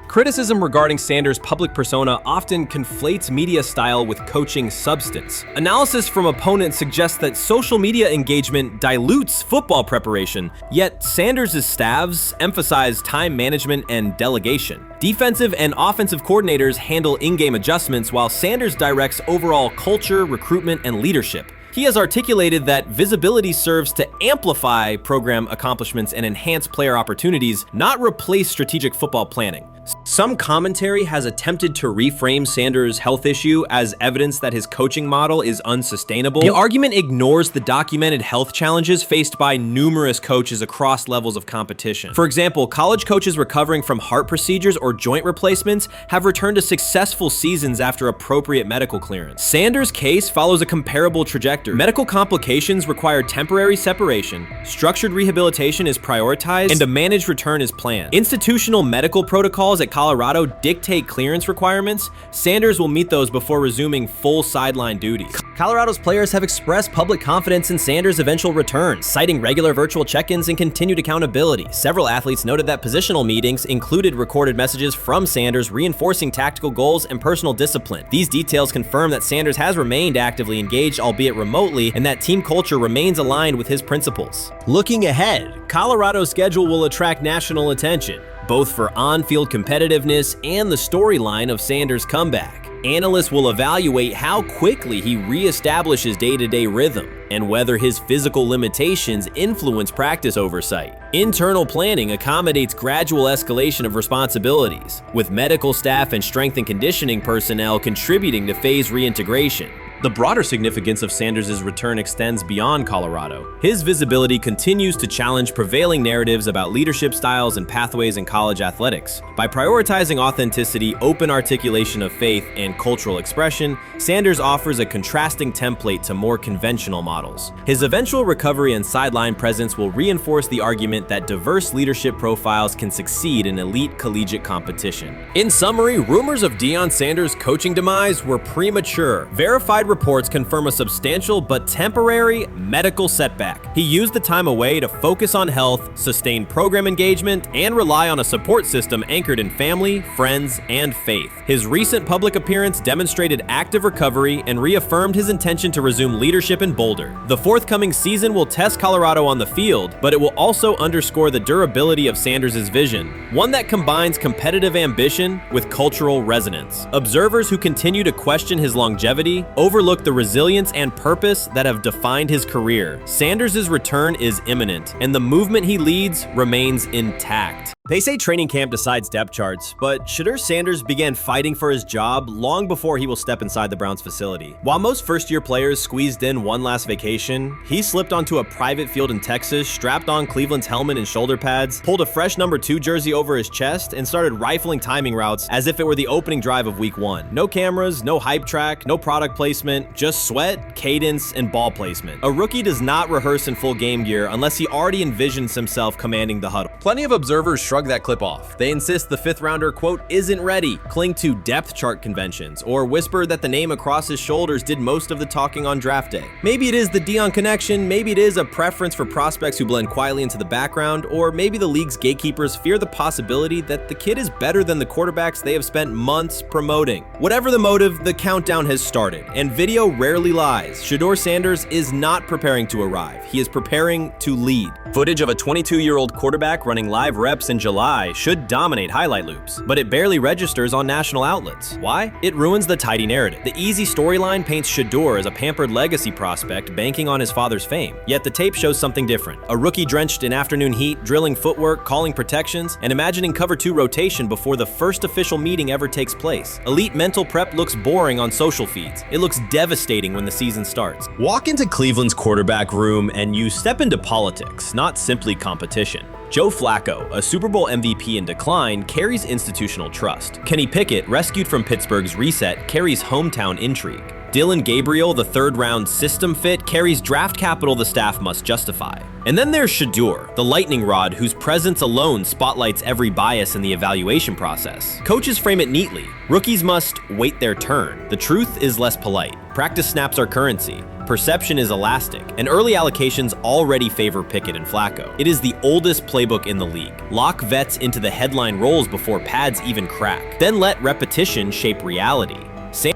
Criticism regarding Sanders' public persona often conflates media style with coaching substance. Analysis from opponents suggests that social media engagement dilutes football preparation, yet Sanders' staffs emphasize time management and delegation. Defensive and offensive coordinators handle in-game adjustments while Sanders directs overall culture, recruitment, and leadership. He has articulated that visibility serves to amplify program accomplishments and enhance player opportunities, not replace strategic football planning. Some commentary has attempted to reframe Sanders' health issue as evidence that his coaching model is unsustainable. The argument ignores the documented health challenges faced by numerous coaches across levels of competition. For example, college coaches recovering from heart procedures or joint replacements have returned to successful seasons after appropriate medical clearance. Sanders' case follows a comparable trajectory. Medical complications require temporary separation, structured rehabilitation is prioritized, and a managed return is planned. Institutional medical protocols at Colorado dictate clearance requirements. Sanders will meet those before resuming full sideline duties. Colorado's players have expressed public confidence in Sanders' eventual return, citing regular virtual check-ins and continued accountability. Several athletes noted that positional meetings included recorded messages from Sanders reinforcing tactical goals and personal discipline. These details confirm that Sanders has remained actively engaged, albeit remotely, and that team culture remains aligned with his principles. Looking ahead, Colorado's schedule will attract national attention, both for on-field competitiveness and the storyline of Sanders' comeback. Analysts will evaluate how quickly he reestablishes day-to-day rhythm and whether his physical limitations influence practice oversight. Internal planning accommodates gradual escalation of responsibilities, with medical staff and strength and conditioning personnel contributing to phase reintegration. The broader significance of Sanders' return extends beyond Colorado. His visibility continues to challenge prevailing narratives about leadership styles and pathways in college athletics. By prioritizing authenticity, open articulation of faith, and cultural expression, Sanders offers a contrasting template to more conventional models. His eventual recovery and sideline presence will reinforce the argument that diverse leadership profiles can succeed in elite collegiate competition. In summary, rumors of Deion Sanders' coaching demise were premature. Verified reports confirm a substantial but temporary medical setback. He used the time away to focus on health, sustain program engagement, and rely on a support system anchored in family, friends, and faith. His recent public appearance demonstrated active recovery and reaffirmed his intention to resume leadership in Boulder. The forthcoming season will test Colorado on the field, but it will also underscore the durability of Sanders' vision, one that combines competitive ambition with cultural resonance. Observers who continue to question his longevity overlook the resilience and purpose that have defined his career. Sanders' return is imminent, and the movement he leads remains intact. They say training camp decides depth charts, but Shedeur Sanders began fighting for his job long before he will step inside the Browns facility. While most first-year players squeezed in one last vacation, he slipped onto a private field in Texas, strapped on Cleveland's helmet and shoulder pads, pulled a fresh number 2 jersey over his chest, and started rifling timing routes as if it were the opening drive of week 1. No cameras, no hype track, no product placement, just sweat, cadence, and ball placement. A rookie does not rehearse in full game gear unless he already envisions himself commanding the huddle. Plenty of observers shrug that clip off. They insist the 5th rounder, quote, isn't ready, cling to depth chart conventions, or whisper that the name across his shoulders did most of the talking on draft day. Maybe it is the Deion connection, maybe it is a preference for prospects who blend quietly into the background, or maybe the league's gatekeepers fear the possibility that the kid is better than the quarterbacks they have spent months promoting. Whatever the motive, the countdown has started, and video rarely lies. Shedeur Sanders is not preparing to arrive. He is preparing to lead. Footage of a 22-year-old quarterback running live reps in July should dominate highlight loops, but it barely registers on national outlets. Why? It ruins the tidy narrative. The easy storyline paints Shedeur as a pampered legacy prospect banking on his father's fame. Yet the tape shows something different. A rookie drenched in afternoon heat, drilling footwork, calling protections, and imagining cover 2 rotation before the first official meeting ever takes place. Elite mental prep looks boring on social feeds. It looks devastating when the season starts. Walk into Cleveland's quarterback room and you step into politics, not simply competition. Joe Flacco, a Super Bowl MVP in decline, carries institutional trust. Kenny Pickett, rescued from Pittsburgh's reset, carries hometown intrigue. Dillon Gabriel, the 3rd-round system fit, carries draft capital the staff must justify. And then there's Shedeur, the lightning rod whose presence alone spotlights every bias in the evaluation process. Coaches frame it neatly. Rookies must wait their turn. The truth is less polite. Practice snaps are currency. Perception is elastic, and early allocations already favor Pickett and Flacco. It is the oldest playbook in the league. Lock vets into the headline roles before pads even crack. Then let repetition shape reality.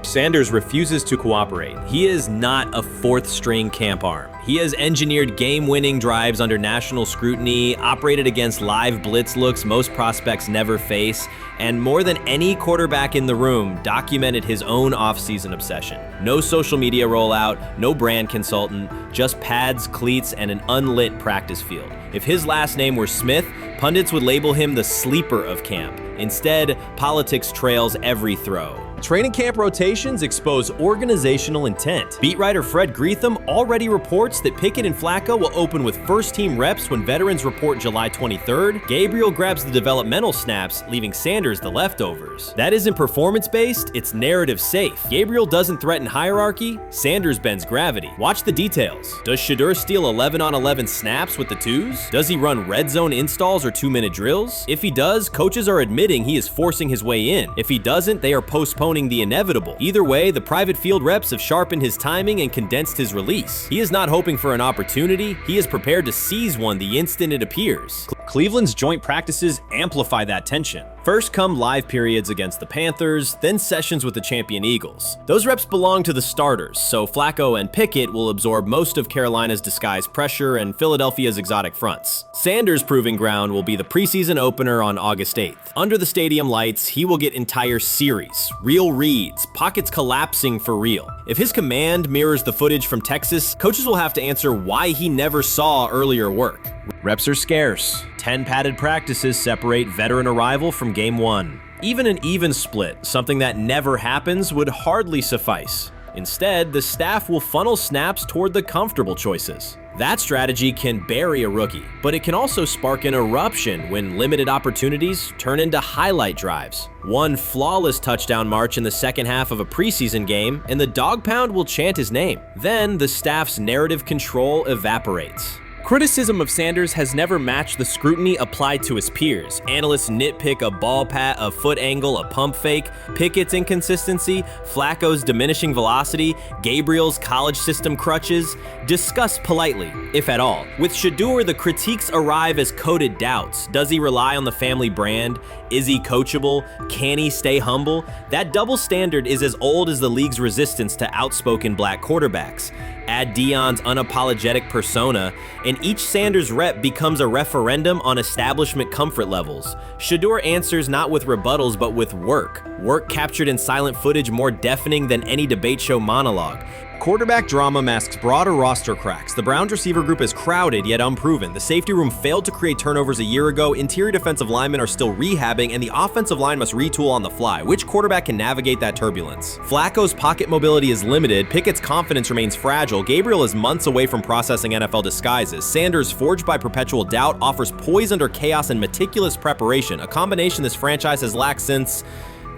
Sanders refuses to cooperate. He is not a 4th-string camp arm. He has engineered game-winning drives under national scrutiny, operated against live blitz looks most prospects never face, and more than any quarterback in the room, documented his own off-season obsession. No social media rollout, no brand consultant, just pads, cleats, and an unlit practice field. If his last name were Smith, pundits would label him the sleeper of camp. Instead, politics trails every throw. Training camp rotations expose organizational intent. Beat writer Fred Greetham already reports that Pickett and Flacco will open with first-team reps when veterans report July 23rd. Gabriel grabs the developmental snaps, leaving Sanders the leftovers. That isn't performance-based, it's narrative-safe. Gabriel doesn't threaten hierarchy, Sanders bends gravity. Watch the details. Does Shedeur steal 11-on-11 snaps with the 2s? Does he run red zone installs or 2-minute drills? If he does, coaches are admitting he is forcing his way in. If he doesn't, they are postponing the inevitable. Either way, the private field reps have sharpened his timing and condensed his release. He is not hoping for an opportunity, he is prepared to seize one the instant it appears. Cleveland's joint practices amplify that tension. First come live periods against the Panthers, then sessions with the champion Eagles. Those reps belong to the starters, so Flacco and Pickett will absorb most of Carolina's disguised pressure and Philadelphia's exotic fronts. Sanders' proving ground will be the preseason opener on August 8th. Under the stadium lights, he will get entire series, real reads, pockets collapsing for real. If his command mirrors the footage from Texas, coaches will have to answer why he never saw earlier work. Reps are scarce. 10 padded practices separate veteran arrival from game 1. Even an even split, something that never happens, would hardly suffice. Instead, the staff will funnel snaps toward the comfortable choices. That strategy can bury a rookie, but it can also spark an eruption when limited opportunities turn into highlight drives. One flawless touchdown march in the second half of a preseason game, and the dog pound will chant his name. Then the staff's narrative control evaporates. Criticism of Sanders has never matched the scrutiny applied to his peers. Analysts nitpick a ball pat, a foot angle, a pump fake, Pickett's inconsistency, Flacco's diminishing velocity, Gabriel's college system crutches. Discuss politely, if at all. With Shedeur, the critiques arrive as coded doubts. Does he rely on the family brand? Is he coachable? Can he stay humble? That double standard is as old as the league's resistance to outspoken black quarterbacks. Add Deion's unapologetic persona, and each Sanders rep becomes a referendum on establishment comfort levels. Shedeur answers not with rebuttals, but with work. Work captured in silent footage more deafening than any debate show monologue. Quarterback drama masks broader roster cracks. The Browns receiver group is crowded yet unproven. The safety room failed to create turnovers a year ago. Interior defensive linemen are still rehabbing, and the offensive line must retool on the fly. Which quarterback can navigate that turbulence? Flacco's pocket mobility is limited. Pickett's confidence remains fragile. Gabriel is months away from processing NFL disguises. Sanders, forged by perpetual doubt, offers poise under chaos and meticulous preparation, a combination this franchise has lacked since,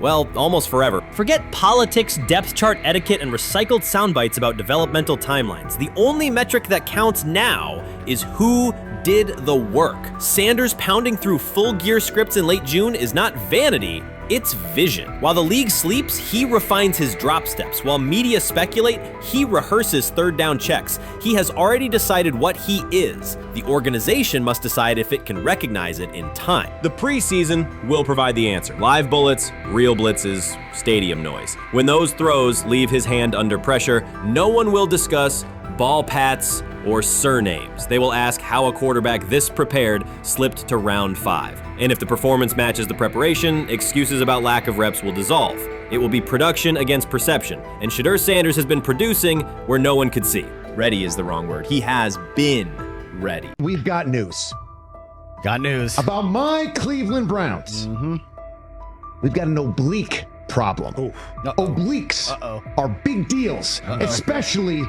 well, almost forever. Forget politics, depth chart etiquette, and recycled sound bites about developmental timelines. The only metric that counts now is who did the work. Sanders pounding through full gear scripts in late June is not vanity, it's vision. While the league sleeps, he refines his drop steps. While media speculate, he rehearses third down checks. He has already decided what he is. The organization must decide if it can recognize it in time. The preseason will provide the answer. Live bullets, real blitzes, stadium noise. When those throws leave his hand under pressure, no one will discuss ball pats or surnames. They will ask how a quarterback this prepared slipped to round 5. And if the performance matches the preparation, excuses about lack of reps will dissolve. It will be production against perception, and Shedeur Sanders has been producing where no one could see. Ready is the wrong word. He has been ready. We've got news. Got news. About my Cleveland Browns. We've got an oblique problem. Obliques are big deals, especially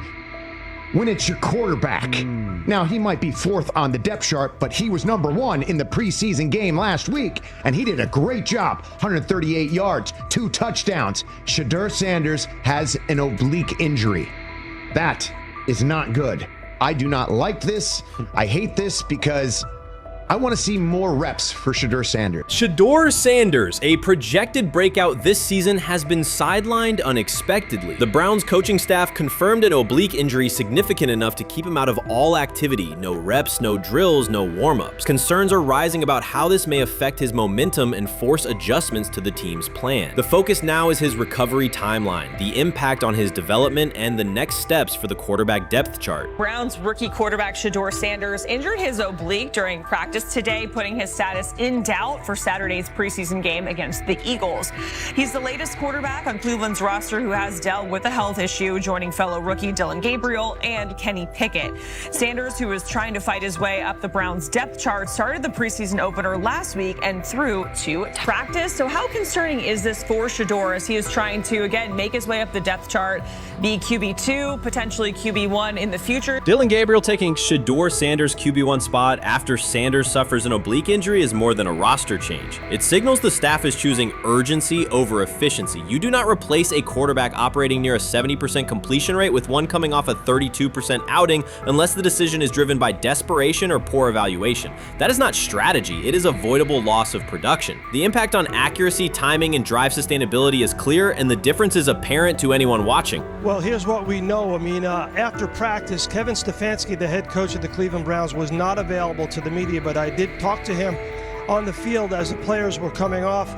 when it's your quarterback. Now, he might be 4th on the depth chart, but he was number 1 in the preseason game last week, and he did a great job. 138 yards, 2 touchdowns. Shedeur Sanders has an oblique injury. That is not good. I do not like this. I hate this because I want to see more reps for Shedeur Sanders. Shedeur Sanders, a projected breakout this season, has been sidelined unexpectedly. The Browns coaching staff confirmed an oblique injury significant enough to keep him out of all activity. No reps, no drills, no warm-ups. Concerns are rising about how this may affect his momentum and force adjustments to the team's plan. The focus now is his recovery timeline, the impact on his development, and the next steps for the quarterback depth chart. Browns rookie quarterback Shedeur Sanders injured his oblique during practice today, putting his status in doubt for Saturday's preseason game against the Eagles. He's the latest quarterback on Cleveland's roster who has dealt with a health issue, joining fellow rookie Dillon Gabriel and Kenny Pickett. Sanders, who is trying to fight his way up the Browns depth chart, started the preseason opener last week and threw to practice. So how concerning is this for Shedeur as he is trying to, again, make his way up the depth chart, be QB2, potentially QB1 in the future? Dillon Gabriel taking Shedeur Sanders' QB1 spot after Sanders suffers an oblique injury is more than a roster change. It signals the staff is choosing urgency over efficiency. You do not replace a quarterback operating near a 70% completion rate with one coming off a 32% outing unless the decision is driven by desperation or poor evaluation. That is not strategy, it is avoidable loss of production. The impact on accuracy, timing, and drive sustainability is clear, and the difference is apparent to anyone watching. Well, here's what we know. I mean, after practice, Kevin Stefanski, the head coach of the Cleveland Browns, was not available to the media, but I did talk to him on the field as the players were coming off,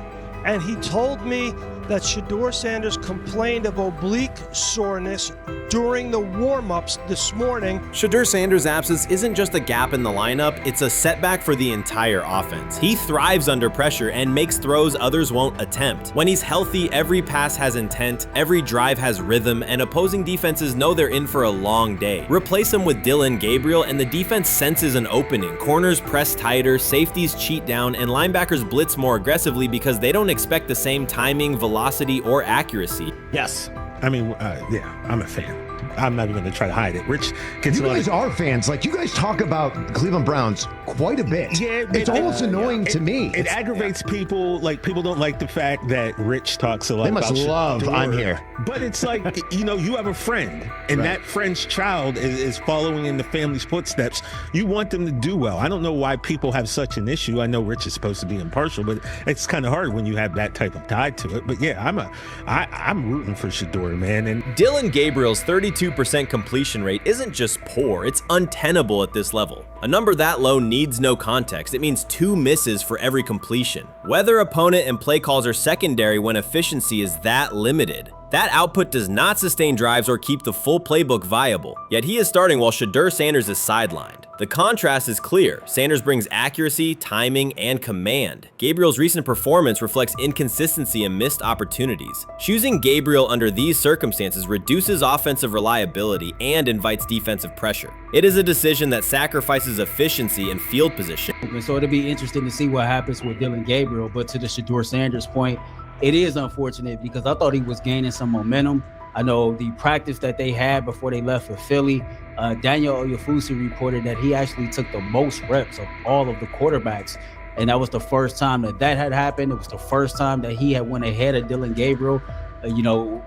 and he told me that Shedeur Sanders complained of oblique soreness during the warm-ups this morning. Shedeur Sanders' absence isn't just a gap in the lineup, it's a setback for the entire offense. He thrives under pressure and makes throws others won't attempt. When he's healthy, every pass has intent, every drive has rhythm, and opposing defenses know they're in for a long day. Replace him with Dillon Gabriel and the defense senses an opening. Corners press tighter, safeties cheat down, and linebackers blitz more aggressively because they don't expect the same timing, velocity, or accuracy. Yes. I mean, yeah, I'm a fan. I'm not even going to try to hide it. Rich gets You guys are fans. Like, you guys talk about the Cleveland Browns quite a bit. Yeah, it's almost annoying to me. It aggravates people. Like, people don't like the fact that Rich talks a lot They about must love Shedeur. I'm here. But it's like, you have a friend, and that friend's child is following in the family's footsteps. You want them to do well. I don't know why people have such an issue. I know Rich is supposed to be impartial, but it's kind of hard when you have that type of tie to it. But yeah, I'm rooting for Shedeur, man. And Dillon Gabriel's 32% completion rate isn't just poor, it's untenable at this level. A number that low needs no context. It means 2 misses for every completion. Weather, opponent, and play calls are secondary when efficiency is that limited. That output does not sustain drives or keep the full playbook viable, yet he is starting while Shedeur Sanders is sidelined. The contrast is clear. Sanders brings accuracy, timing, and command. Gabriel's recent performance reflects inconsistency and missed opportunities. Choosing Gabriel under these circumstances reduces offensive reliability and invites defensive pressure. It is a decision that sacrifices efficiency and field position. So it'll be interesting to see what happens with Dillon Gabriel, but to the Shedeur Sanders point, it is unfortunate because I thought he was gaining some momentum. I know the practice that they had before they left for Philly, Daniel Oyefusi reported that he actually took the most reps of all of the quarterbacks. And that was the first time that had happened. It was the first time that he had went ahead of Dillon Gabriel,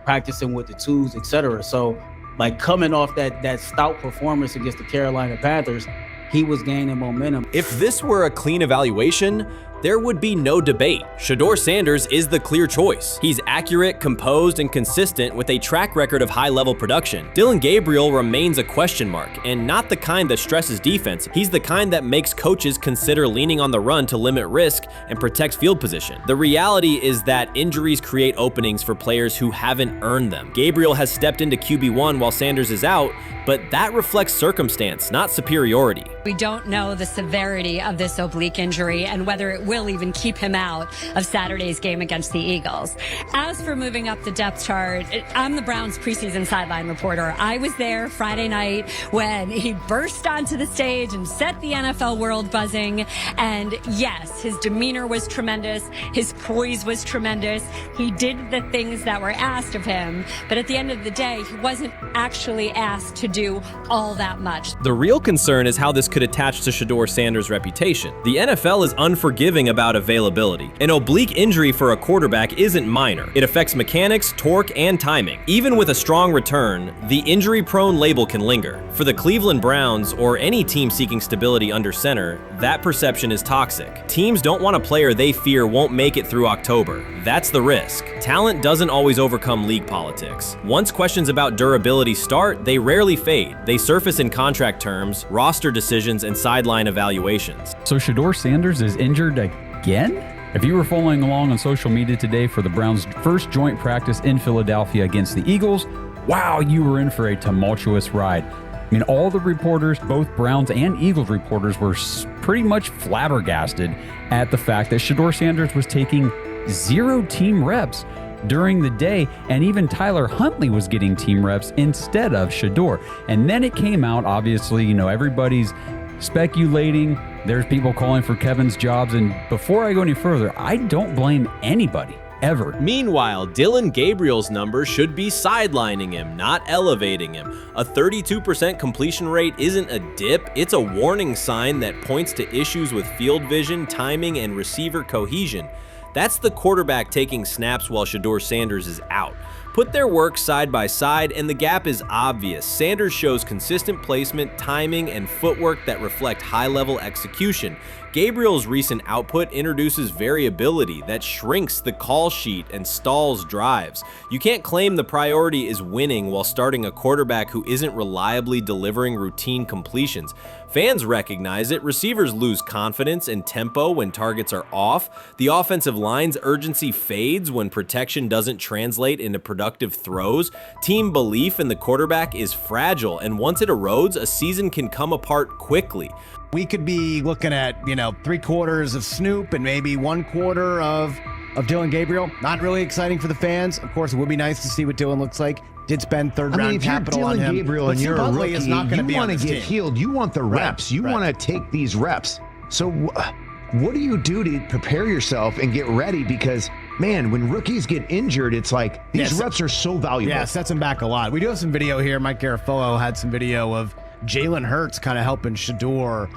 practicing with the twos, etc. So, like, coming off that stout performance against the Carolina Panthers, he was gaining momentum. If this were a clean evaluation, there would be no debate. Shedeur Sanders is the clear choice. He's accurate, composed, and consistent with a track record of high-level production. Dillon Gabriel remains a question mark, and not the kind that stresses defense. He's the kind that makes coaches consider leaning on the run to limit risk and protect field position. The reality is that injuries create openings for players who haven't earned them. Gabriel has stepped into QB1 while Sanders is out, but that reflects circumstance, not superiority. We don't know the severity of this oblique injury and whether it will even keep him out of Saturday's game against the Eagles. As for moving up the depth chart, I'm the Browns preseason sideline reporter. I was there Friday night when he burst onto the stage and set the NFL world buzzing. And yes, his demeanor was tremendous. His poise was tremendous. He did the things that were asked of him. But at the end of the day, he wasn't actually asked to do all that much. The real concern is how this could attach to Shedeur Sanders' reputation. The NFL is unforgiving about availability. An oblique injury for a quarterback isn't minor. It affects mechanics, torque, and timing. Even with a strong return, the injury-prone label can linger. For the Cleveland Browns, or any team seeking stability under center, that perception is toxic. Teams don't want a player they fear won't make it through October. That's the risk. Talent doesn't always overcome league politics. Once questions about durability start, they rarely fade. They surface in contract terms, roster decisions, and sideline evaluations. So Shedeur Sanders is injured again? If you were following along on social media today for the Browns' first joint practice in Philadelphia against the Eagles, wow, you were in for a tumultuous ride. I mean, all the reporters, both Browns and Eagles reporters, were pretty much flabbergasted at the fact that Shedeur Sanders was taking 0 team reps during the day, and even Tyler Huntley was getting team reps instead of Shedeur. And then it came out, obviously, everybody's speculating. There's people calling for Kevin's jobs, and before I go any further, I don't blame anybody. Ever. Meanwhile, Dillon Gabriel's numbers should be sidelining him, not elevating him. A 32% completion rate isn't a dip, it's a warning sign that points to issues with field vision, timing, and receiver cohesion. That's the quarterback taking snaps while Shedeur Sanders is out. Put their work side by side and the gap is obvious. Sanders shows consistent placement, timing, and footwork that reflect high-level execution. Gabriel's recent output introduces variability that shrinks the call sheet and stalls drives. You can't claim the priority is winning while starting a quarterback who isn't reliably delivering routine completions. Fans recognize it, receivers lose confidence and tempo when targets are off, the offensive line's urgency fades when protection doesn't translate into productive throws, team belief in the quarterback is fragile, and once it erodes, a season can come apart quickly. We could be looking at, 3/4 of Snoop and maybe 1/4 of Dillon Gabriel. Not really exciting for the fans. Of course, it would be nice to see what Dillon looks like. Did spend third-round capital on him. If you're Dillon Gabriel and you're a rookie, is not going to be you on want to this get team. healed. You want the reps. You want to take these reps. So what do you do to prepare yourself and get ready? Because man, when rookies get injured, it's like these reps are so valuable. Yeah, sets him back a lot. We do have some video here. Mike Garafolo had some video of Jalen Hurts kind of helping Shedeur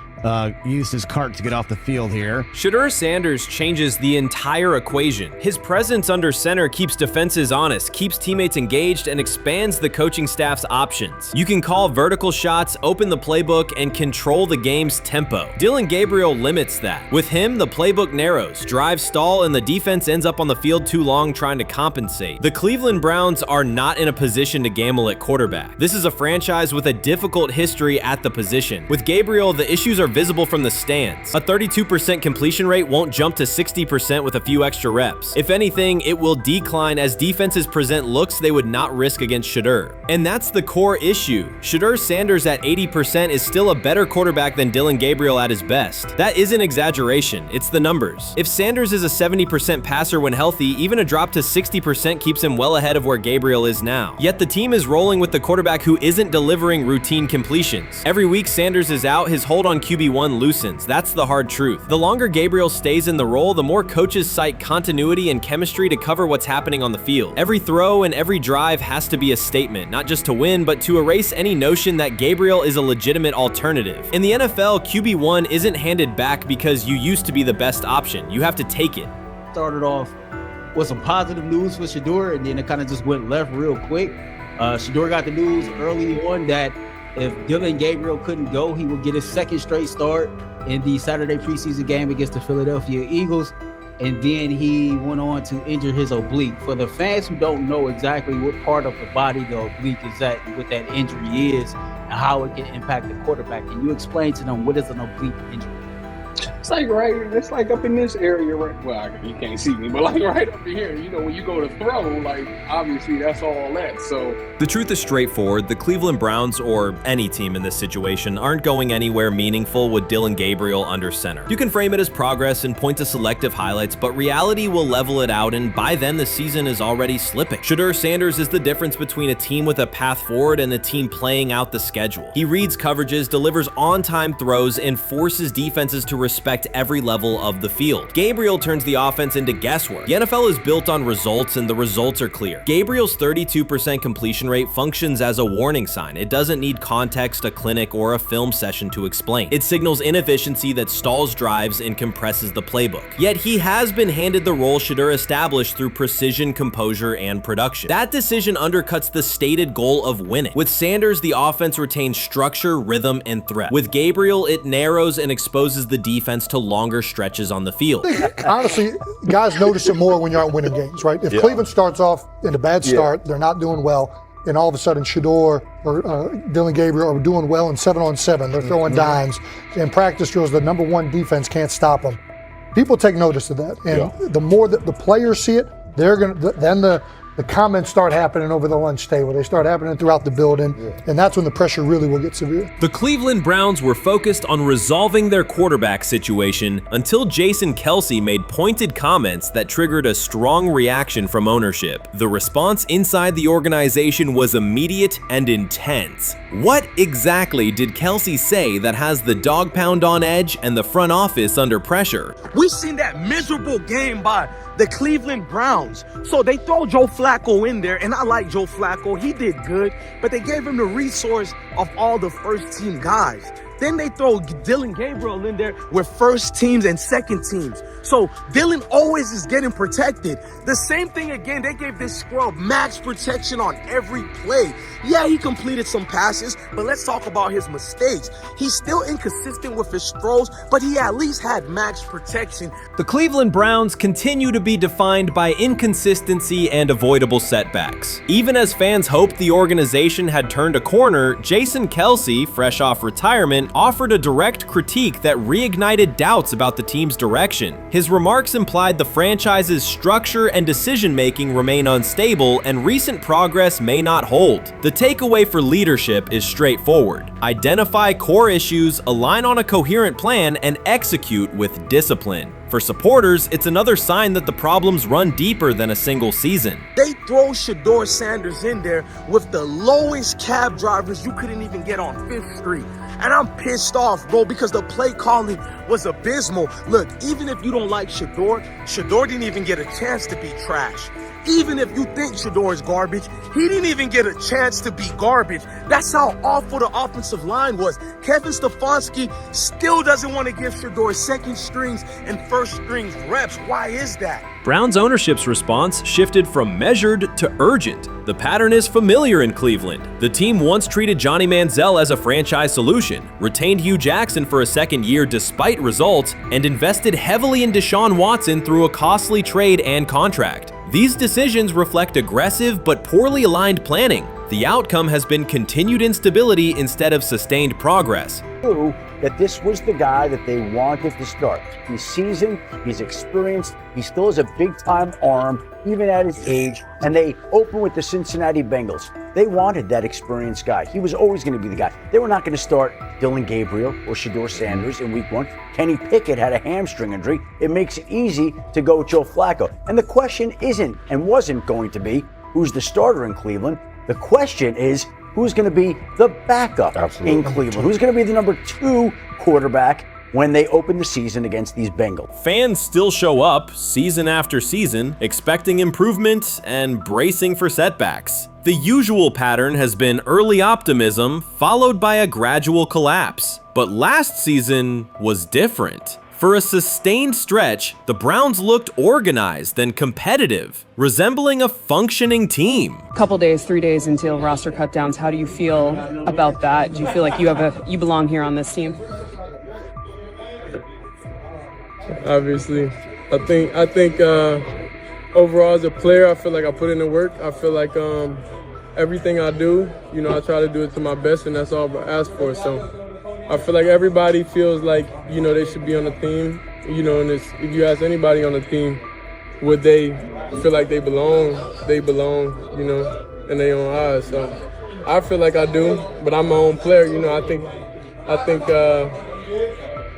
use his cart to get off the field here. Shedeur Sanders changes the entire equation. His presence under center keeps defenses honest, keeps teammates engaged, and expands the coaching staff's options. You can call vertical shots, open the playbook, and control the game's tempo. Dillon Gabriel limits that. With him, the playbook narrows, drives stall, and the defense ends up on the field too long trying to compensate. The Cleveland Browns are not in a position to gamble at quarterback. This is a franchise with a difficult history at the position. With Gabriel, the issues are visible from the stands. A 32% completion rate won't jump to 60% with a few extra reps. If anything, it will decline as defenses present looks they would not risk against Shedeur. And that's the core issue. Shedeur Sanders at 80% is still a better quarterback than Dillon Gabriel at his best. That isn't exaggeration, it's the numbers. If Sanders is a 70% passer when healthy, even a drop to 60% keeps him well ahead of where Gabriel is now. Yet the team is rolling with the quarterback who isn't delivering routine completions. Every week Sanders is out, his hold on QB1 loosens. That's the hard truth. The longer Gabriel stays in the role, the more coaches cite continuity and chemistry to cover what's happening on the field. Every throw and every drive has to be a statement, not just to win, but to erase any notion that Gabriel is a legitimate alternative. In the NFL, QB1 isn't handed back because you used to be the best option. You have to take it. Started off with some positive news for Shedeur, and then it kind of just went left real quick. Shedeur got the news early on that if Dillon Gabriel couldn't go, he would get his second straight start in the Saturday preseason game against the Philadelphia Eagles. And then he went on to injure his oblique. For the fans who don't know exactly what part of the body the oblique is at, and what that injury is, and how it can impact the quarterback, can you explain to them what is an oblique injury? It's like up in this area, right? Well, you can't see me, but like right up in here, you know, when you go to throw, like obviously that's all that. So the truth is straightforward. The Cleveland Browns, or any team in this situation, aren't going anywhere meaningful with Dillon Gabriel under center. You can frame it as progress and point to selective highlights, but reality will level it out, and by then the season is already slipping. Shedeur Sanders is the difference between a team with a path forward and a team playing out the schedule. He reads coverages, delivers on-time throws, and forces defenses to respect every level of the field. Gabriel turns the offense into guesswork. The NFL is built on results, and the results are clear. Gabriel's 32% completion rate functions as a warning sign. It doesn't need context, a clinic, or a film session to explain. It signals inefficiency that stalls drives and compresses the playbook. Yet he has been handed the role Shedeur established through precision, composure, and production. That decision undercuts the stated goal of winning. With Sanders, the offense retains structure, rhythm, and threat. With Gabriel, it narrows and exposes the defense to longer stretches on the field. Honestly, guys notice it more when you're out winning games, right? If Cleveland starts off in a bad start, they're not doing well, and all of a sudden Shedeur or Dillon Gabriel are doing well in 7-on-7. They're throwing dimes. And practice drills, the number one defense can't stop them. People take notice of that. And the more that the players see it, they're going to, then the comments start happening over the lunch table. They start happening throughout the building, and that's when the pressure really will get severe. The Cleveland Browns were focused on resolving their quarterback situation until Jason Kelce made pointed comments that triggered a strong reaction from ownership. The response inside the organization was immediate and intense. What exactly did Kelce say that has the dog pound on edge and the front office under pressure? We've seen that miserable game by the Cleveland Browns. So they throw Joe Flacco in there, and I like Joe Flacco. He did good, but they gave him the resource of all the first team guys. Then they throw Dillon Gabriel in there with first teams and second teams. So Dillon always is getting protected. The same thing again, they gave this scrub max protection on every play. Yeah, he completed some passes, but let's talk about his mistakes. He's still inconsistent with his throws, but he at least had max protection. The Cleveland Browns continue to be defined by inconsistency and avoidable setbacks. Even as fans hoped the organization had turned a corner, Jason Kelce, fresh off retirement, offered a direct critique that reignited doubts about the team's direction. His remarks implied the franchise's structure and decision-making remain unstable and recent progress may not hold. The takeaway for leadership is straightforward. Identify core issues, align on a coherent plan, and execute with discipline. For supporters, it's another sign that the problems run deeper than a single season. They throw Shedeur Sanders in there with the lowest cab drivers you couldn't even get on 5th Street. And I'm pissed off, bro, because the play calling was abysmal. Look, even if you don't like Shedeur didn't even get a chance to be trash. Even if you think Shedeur is garbage, he didn't even get a chance to be garbage. That's how awful the offensive line was. Kevin Stefanski still doesn't want to give Shedeur second strings and first strings reps. Why is that? Browns ownership's response shifted from measured to urgent. The pattern is familiar in Cleveland. The team once treated Johnny Manziel as a franchise solution, retained Hugh Jackson for a second year despite results, and invested heavily in Deshaun Watson through a costly trade and contract. These decisions reflect aggressive but poorly aligned planning. The outcome has been continued instability instead of sustained progress. That this was the guy that they wanted to start. He's seasoned, he's experienced, he still has a big-time arm, even at his age, and they open with the Cincinnati Bengals. They wanted that experienced guy. He was always going to be the guy. They were not going to start Dillon Gabriel or Shedeur Sanders in week 1. Kenny Pickett had a hamstring injury. It makes it easy to go with Joe Flacco. And the question isn't and wasn't going to be who's the starter in Cleveland. The question is, who's going to be the backup in Cleveland? Who's going to be the number 2 quarterback when they open the season against these Bengals? Fans still show up season after season, expecting improvement and bracing for setbacks. The usual pattern has been early optimism followed by a gradual collapse. But last season was different. For a sustained stretch, the Browns looked organized and competitive, resembling a functioning team. Couple days, 3 days until roster cutdowns, how do you feel about that? Do you feel like you belong here on this team? Obviously, I think overall as a player, I feel like I put in the work. I feel like everything I do, I try to do it to my best, and that's all I ask for. So I feel like everybody feels like, they should be on the team, and if you ask anybody on the team, would they feel like they belong, in their own eyes. So I feel like I do, but I'm my own player, I think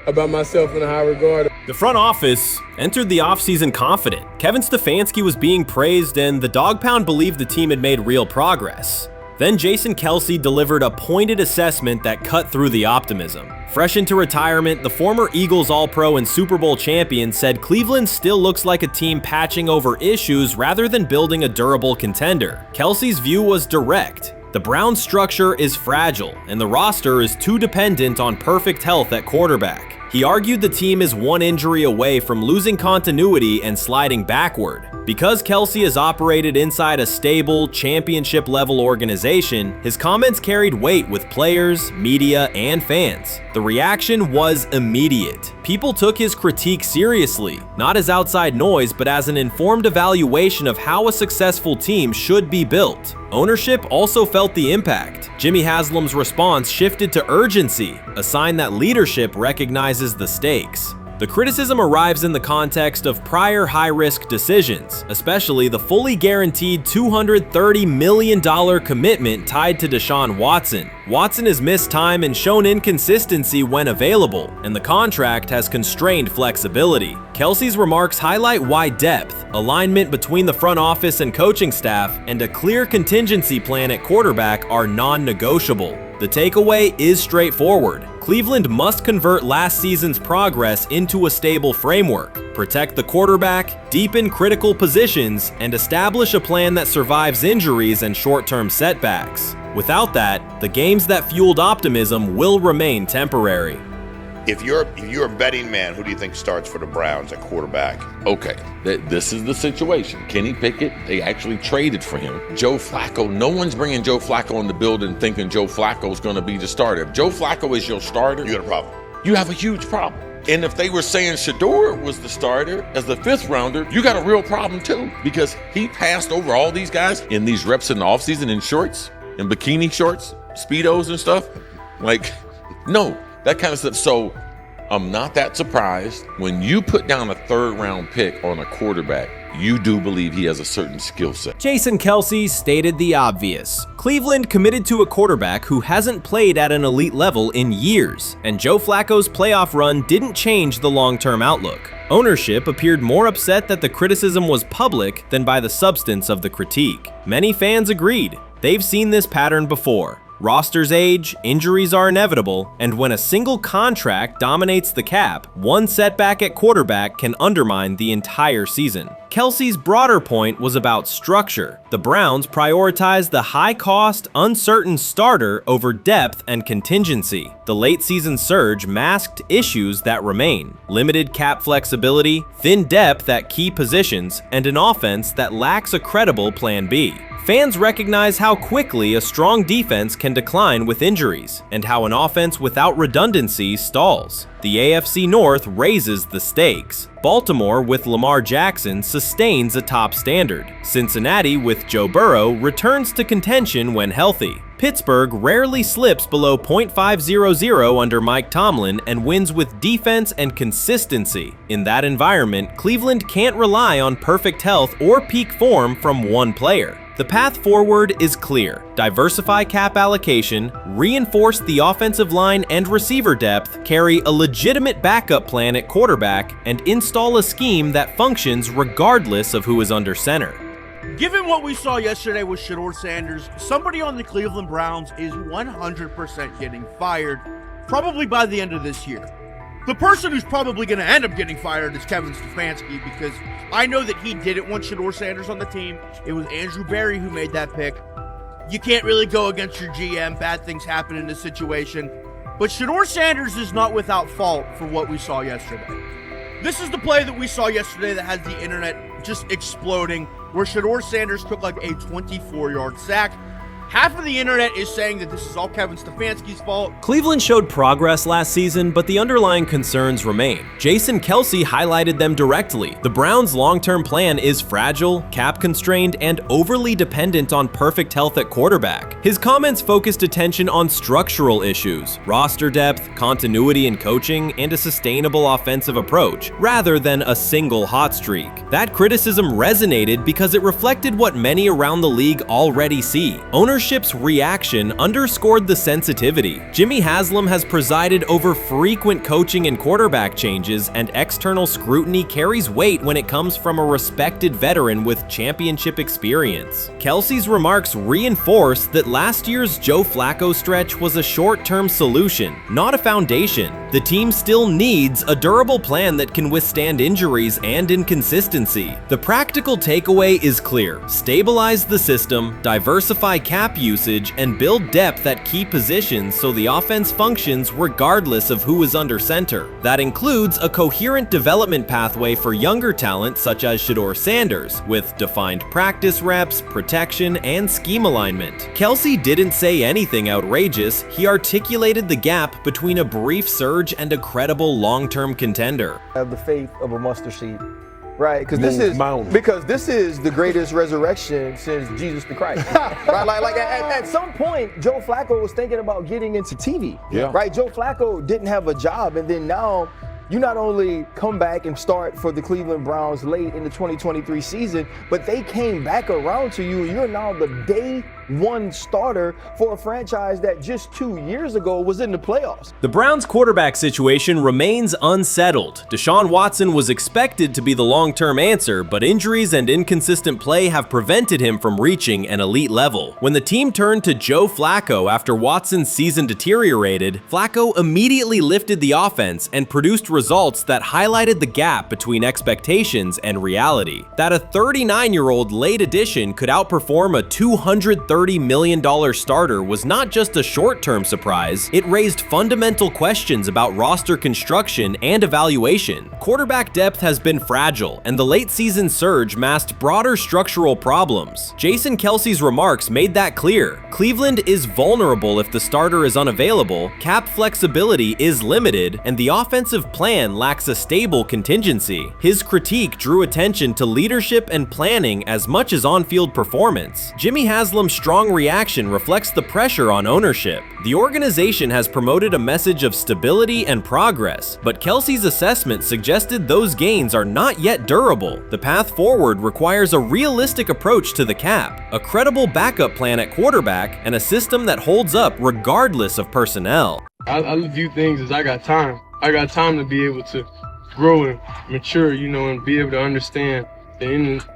about myself in a high regard. The front office entered the offseason confident. Kevin Stefanski was being praised, and the Dog Pound believed the team had made real progress. Then Jason Kelce delivered a pointed assessment that cut through the optimism. Fresh into retirement, the former Eagles All-Pro and Super Bowl champion said Cleveland still looks like a team patching over issues rather than building a durable contender. Kelce's view was direct. The Browns' structure is fragile, and the roster is too dependent on perfect health at quarterback. He argued the team is one injury away from losing continuity and sliding backward. Because Kelce has operated inside a stable, championship-level organization, his comments carried weight with players, media, and fans. The reaction was immediate. People took his critique seriously, not as outside noise, but as an informed evaluation of how a successful team should be built. Ownership also felt the impact. Jimmy Haslam's response shifted to urgency, a sign that leadership recognizes the stakes. The criticism arrives in the context of prior high-risk decisions, especially the fully guaranteed $230 million commitment tied to Deshaun Watson. Watson has missed time and shown inconsistency when available, and the contract has constrained flexibility. Kelce's remarks highlight why depth, alignment between the front office and coaching staff, and a clear contingency plan at quarterback are non-negotiable. The takeaway is straightforward. Cleveland must convert last season's progress into a stable framework, protect the quarterback, deepen critical positions, and establish a plan that survives injuries and short-term setbacks. Without that, the games that fueled optimism will remain temporary. If you're a betting man, who do you think starts for the Browns at quarterback? Okay, this is the situation. Kenny Pickett, they actually traded for him. Joe Flacco, no one's bringing Joe Flacco in the building thinking Joe Flacco's going to be the starter. If Joe Flacco is your starter, you got a problem. You have a huge problem. And if they were saying Shedeur was the starter as the 5th rounder, you got a real problem too, because he passed over all these guys in these reps in the offseason in shorts, in bikini shorts, Speedos and stuff. No. That kind of stuff. So I'm not that surprised. When you put down a 3rd round pick on a quarterback, you do believe he has a certain skill set. Jason Kelce stated the obvious. Cleveland committed to a quarterback who hasn't played at an elite level in years, and Joe Flacco's playoff run didn't change the long-term outlook. Ownership appeared more upset that the criticism was public than by the substance of the critique. Many fans agreed. They've seen this pattern before. Rosters age, injuries are inevitable, and when a single contract dominates the cap, one setback at quarterback can undermine the entire season. Kelsey's broader point was about structure. The Browns prioritized the high-cost, uncertain starter over depth and contingency. The late-season surge masked issues that remain: limited cap flexibility, thin depth at key positions, and an offense that lacks a credible plan B. Fans recognize how quickly a strong defense can decline with injuries, and how an offense without redundancy stalls. The AFC North raises the stakes. Baltimore with Lamar Jackson sustains a top standard. Cincinnati with Joe Burrow returns to contention when healthy. Pittsburgh rarely slips below .500 under Mike Tomlin and wins with defense and consistency. In that environment, Cleveland can't rely on perfect health or peak form from one player. The path forward is clear. Diversify cap allocation, reinforce the offensive line and receiver depth, carry a legitimate backup plan at quarterback, and install a scheme that functions regardless of who is under center. Given what we saw yesterday with Shedeur Sanders, somebody on the Cleveland Browns is 100% getting fired, probably by the end of this year. The person who's probably going to end up getting fired is Kevin Stefanski, because I know that he didn't want Shedeur Sanders on the team. It was Andrew Berry who made that pick. You can't really go against your GM. Bad things happen in this situation. But Shedeur Sanders is not without fault for what we saw yesterday. This is the play that we saw yesterday that has the internet just exploding, where Shedeur Sanders took like a 24-yard sack. Half of the internet is saying that this is all Kevin Stefanski's fault. Cleveland showed progress last season, but the underlying concerns remain. Jason Kelce highlighted them directly. The Browns' long-term plan is fragile, cap-constrained, and overly dependent on perfect health at quarterback. His comments focused attention on structural issues, roster depth, continuity in coaching, and a sustainable offensive approach, rather than a single hot streak. That criticism resonated because it reflected what many around the league already see. Ownership's reaction underscored the sensitivity. Jimmy Haslam has presided over frequent coaching and quarterback changes, and external scrutiny carries weight when it comes from a respected veteran with championship experience. Kelsey's remarks reinforce that last year's Joe Flacco stretch was a short-term solution, not a foundation. The team still needs a durable plan that can withstand injuries and inconsistency. The practical takeaway is clear: stabilize the system, diversify cap usage, and build depth at key positions so the offense functions regardless of who is under center. That includes a coherent development pathway for younger talent such as Shedeur Sanders, with defined practice reps, protection, and scheme alignment. Kelce didn't say anything outrageous. He articulated the gap between a brief surge and a credible long-term contender. I have the faith of a mustard seed. Right, because this is the greatest resurrection since Jesus the Christ. Right, like at some point, Joe Flacco was thinking about getting into TV. Yeah. Right, Joe Flacco didn't have a job, and then now you not only come back and start for the Cleveland Browns late in the 2023 season, but they came back around to you. You're now the day one starter for a franchise that just 2 years ago was in the playoffs. The Browns' quarterback situation remains unsettled. Deshaun Watson was expected to be the long-term answer, but injuries and inconsistent play have prevented him from reaching an elite level. When the team turned to Joe Flacco after Watson's season deteriorated, Flacco immediately lifted the offense and produced results that highlighted the gap between expectations and reality. That a 39-year-old late addition could outperform a $230 million starter was not just a short-term surprise, it raised fundamental questions about roster construction and evaluation. Quarterback depth has been fragile, and the late-season surge masked broader structural problems. Jason Kelce's remarks made that clear. Cleveland is vulnerable if the starter is unavailable, cap flexibility is limited, and the offensive plan lacks a stable contingency. His critique drew attention to leadership and planning as much as on-field performance. Jimmy Haslam's strong reaction reflects the pressure on ownership. The organization has promoted a message of stability and progress, but Kelce's assessment suggested those gains are not yet durable. The path forward requires a realistic approach to the cap, a credible backup plan at quarterback, and a system that holds up regardless of personnel. I view things as I got time. I got time to be able to grow and mature, and be able to understand the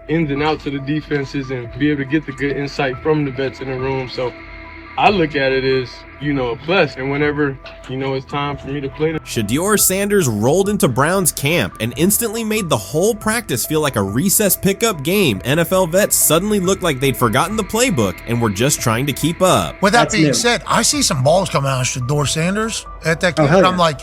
ins and outs of the defenses and be able to get the good insight from the vets in the room. So I look at it as, a plus. And whenever, it's time for me to play them. Shedeur Sanders rolled into Browns camp and instantly made the whole practice feel like a recess pickup game. NFL vets suddenly looked like they'd forgotten the playbook and were just trying to keep up. With that being said, I see some balls coming out of Shedeur Sanders at that game, and I'm like,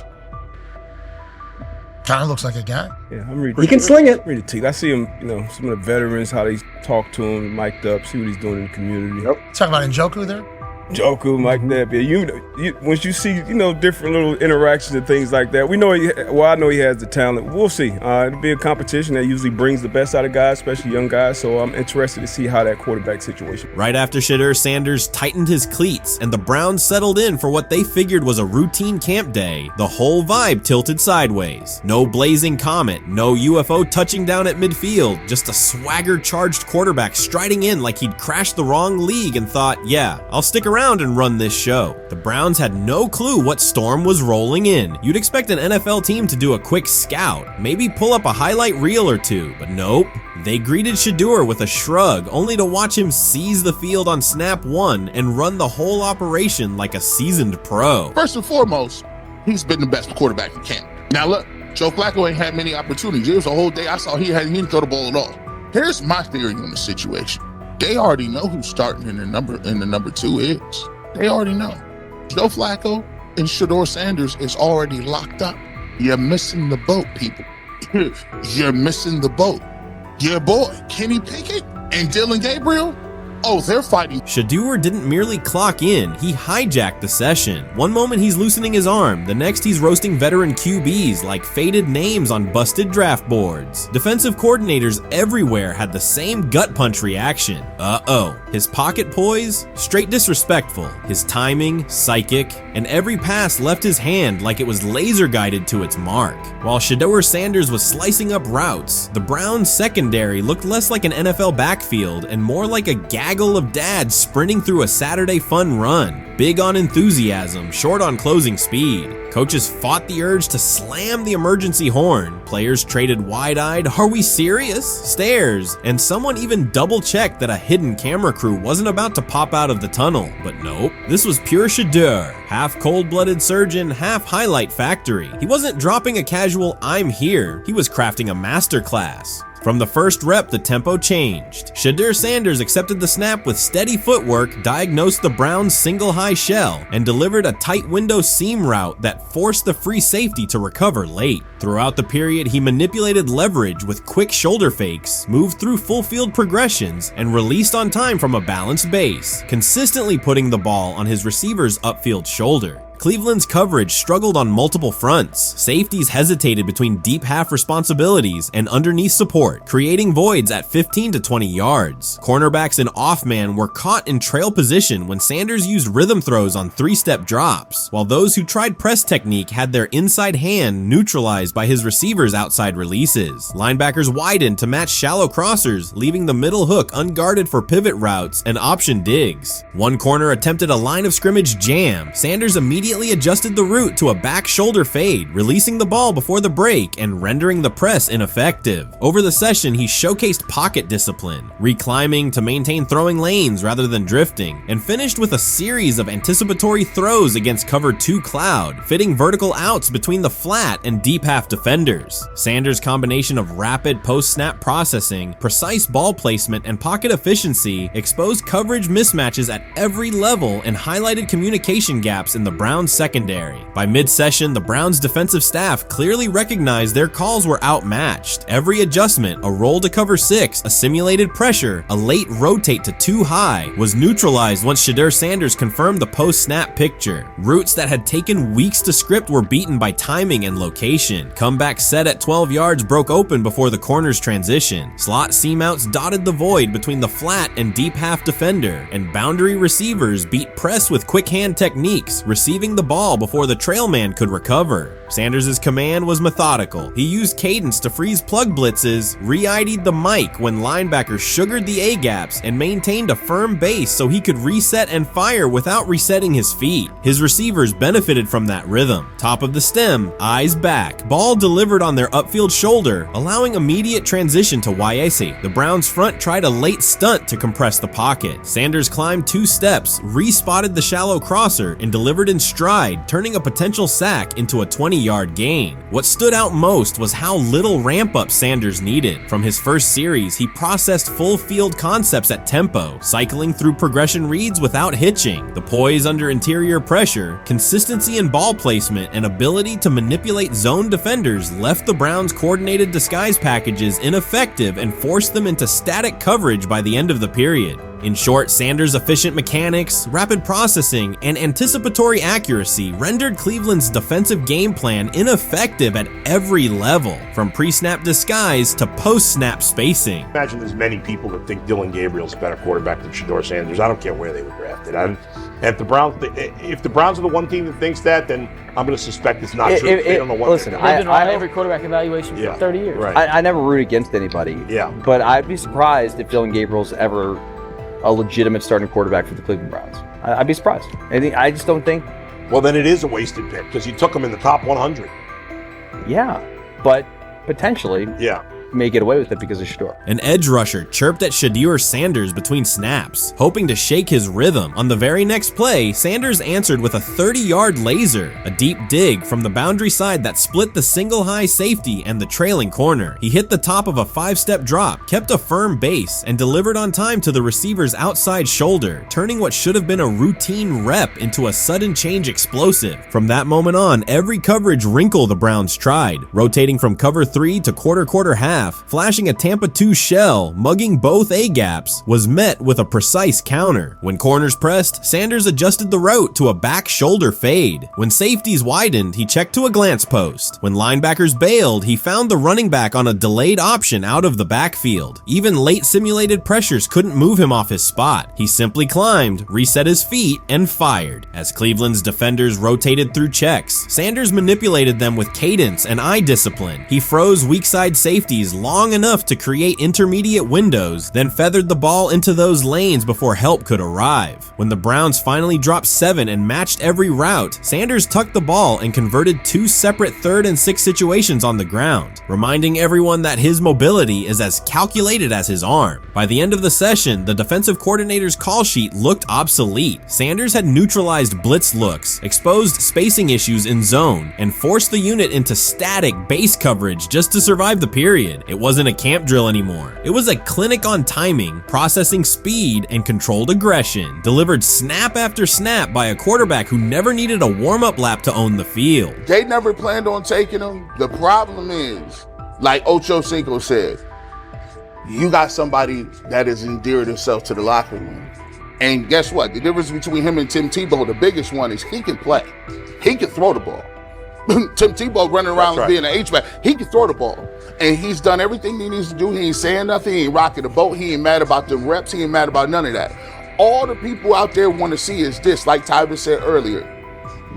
kind of looks like a guy. Yeah, I'm ready. He can sling it. Ready to I see him, some of the veterans, how they talk to him, mic'd up, see what he's doing in the community. Talking about Njoku there? Njoku, Mike Knapp. Yeah, once you see, different little interactions and things like that, I know he has the talent. We'll see. It'll be a competition that usually brings the best out of guys, especially young guys. So I'm interested to see how that quarterback situation. Right after Shedeur Sanders tightened his cleats and the Browns settled in for what they figured was a routine camp day, the whole vibe tilted sideways. No blazing comet, no UFO touching down at midfield, just a swagger-charged quarterback striding in like he'd crashed the wrong league and thought, yeah, I'll stick around and run this show. The Browns had no clue what storm was rolling in. You'd expect an NFL team to do a quick scout, maybe pull up a highlight reel or two, but nope. They greeted Shedeur with a shrug, only to watch him seize the field on snap one and run the whole operation like a seasoned pro. First and foremost, he's been the best quarterback in camp. Now look, Joe Flacco ain't had many opportunities. There was a whole day I saw he didn't throw the ball at all. Here's my theory on the situation. They already know who's starting in the number 2 is. They already know. Joe Flacco and Shedeur Sanders is already locked up. You're missing the boat, people. You're missing the boat. Your boy, Kenny Pickett and Dylan Gabriel, they're fighting. Shedeur didn't merely clock in, he hijacked the session. One moment he's loosening his arm, the next he's roasting veteran QBs like faded names on busted draft boards. Defensive coordinators everywhere had the same gut punch reaction. His pocket poise, straight disrespectful. His timing, psychic, and every pass left his hand like it was laser guided to its mark. While Shedeur Sanders was slicing up routes, the Browns secondary looked less like an NFL backfield and more like a gaggle of dads sprinting through a Saturday fun run. Big on enthusiasm, short on closing speed. Coaches fought the urge to slam the emergency horn. Players traded wide-eyed, "Are we serious?" stares, and someone even double-checked that a hidden camera crew wasn't about to pop out of the tunnel. But nope, this was pure Shedeur. Half cold-blooded surgeon, half highlight factory. He wasn't dropping a casual "I'm here," he was crafting a masterclass. From the first rep, the tempo changed. Shedeur Sanders accepted the snap with steady footwork, diagnosed the Browns' single high shell, and delivered a tight window seam route that forced the free safety to recover late. Throughout the period, he manipulated leverage with quick shoulder fakes, moved through full field progressions, and released on time from a balanced base, consistently putting the ball on his receiver's upfield shoulder. Cleveland's coverage struggled on multiple fronts. Safeties hesitated between deep half responsibilities and underneath support, creating voids at 15 to 20 yards. Cornerbacks and off-man were caught in trail position when Sanders used rhythm throws on 3-step drops, while those who tried press technique had their inside hand neutralized by his receivers' outside releases. Linebackers widened to match shallow crossers, leaving the middle hook unguarded for pivot routes and option digs. One corner attempted a line of scrimmage jam. Sanders immediately adjusted the route to a back shoulder fade, releasing the ball before the break and rendering the press ineffective. Over the session, he showcased pocket discipline, reclimbing to maintain throwing lanes rather than drifting, and finished with a series of anticipatory throws against cover 2 cloud, fitting vertical outs between the flat and deep half defenders. Sanders' combination of rapid post-snap processing, precise ball placement, and pocket efficiency exposed coverage mismatches at every level and highlighted communication gaps in the Browns secondary. By mid-session, the Browns defensive staff clearly recognized their calls were outmatched. Every adjustment, a roll to cover 6, a simulated pressure, a late rotate to 2 high, was neutralized once Shedeur Sanders confirmed the post-snap picture. Routes that had taken weeks to script were beaten by timing and location. Comeback set at 12 yards broke open before the corner's transition. Slot seam outs dotted the void between the flat and deep half defender, and boundary receivers beat press with quick hand techniques, receiving the ball before the trail man could recover. Sanders' command was methodical. He used cadence to freeze plug blitzes, re-ID'd the mic when linebackers sugared the A-gaps, and maintained a firm base so he could reset and fire without resetting his feet. His receivers benefited from that rhythm. Top of the stem, eyes back. Ball delivered on their upfield shoulder, allowing immediate transition to YAC. The Browns front tried a late stunt to compress the pocket. Sanders climbed 2 steps, re-spotted the shallow crosser, and delivered in stride, turning a potential sack into a 20-yard gain. What stood out most was how little ramp-up Sanders needed. From his first series, he processed full field concepts at tempo, cycling through progression reads without hitching. The poise under interior pressure, consistency in ball placement, and ability to manipulate zone defenders left the Browns' coordinated disguise packages ineffective and forced them into static coverage by the end of the period. In short, Sanders' efficient mechanics, rapid processing, and anticipatory accuracy rendered Cleveland's defensive game plan ineffective at every level, from pre-snap disguise to post-snap spacing. Imagine there's many people that think Dylan Gabriel's a better quarterback than Shedeur Sanders. I don't care where they were drafted. If the Browns are the one team that thinks that, then I'm going to suspect it's not true. They don't know what listen, they're I've doing. been on every quarterback evaluation for 30 years. Right. I never root against anybody. Yeah. But I'd be surprised if Dylan Gabriel's ever a legitimate starting quarterback for the Cleveland Browns. I'd be surprised. I just don't think. Well, then it is a wasted pick because you took him in the top 100. Yeah, but potentially. Yeah. May get away with it because of Shedeur. An edge rusher chirped at Shedeur Sanders between snaps, hoping to shake his rhythm. On the very next play, Sanders answered with a 30-yard laser, a deep dig from the boundary side that split the single high safety and the trailing corner. He hit the top of a 5-step drop, kept a firm base, and delivered on time to the receiver's outside shoulder, turning what should have been a routine rep into a sudden change explosive. From that moment on, every coverage wrinkle the Browns tried, rotating from cover 3 to quarter half, flashing a Tampa 2 shell, mugging both A-gaps, was met with a precise counter. When corners pressed, Sanders adjusted the route to a back shoulder fade. When safeties widened, he checked to a glance post. When linebackers bailed, he found the running back on a delayed option out of the backfield. Even late simulated pressures couldn't move him off his spot. He simply climbed, reset his feet, and fired. As Cleveland's defenders rotated through checks, Sanders manipulated them with cadence and eye discipline. He froze weak side safeties long enough to create intermediate windows, then feathered the ball into those lanes before help could arrive. When the Browns finally dropped 7 and matched every route, Sanders tucked the ball and converted 2 separate 3rd and 6 situations on the ground, reminding everyone that his mobility is as calculated as his arm. By the end of the session, the defensive coordinator's call sheet looked obsolete. Sanders had neutralized blitz looks, exposed spacing issues in zone, and forced the unit into static base coverage just to survive the period. It wasn't a camp drill anymore. It was a clinic on timing, processing speed, and controlled aggression, delivered snap after snap by a quarterback who never needed a warm-up lap to own the field. They never planned on taking him. The problem is, like Ocho Cinco said, you got somebody that has endeared himself to the locker room. And guess what? The difference between him and Tim Tebow, the biggest one, is he can play. He can throw the ball. Tim Tebow running around being an H-back, he can throw the ball. And he's done everything he needs to do. He ain't saying nothing. He ain't rocking the boat. He ain't mad about the reps. He ain't mad about none of that. All the people out there want to see is this, like Tyler said earlier.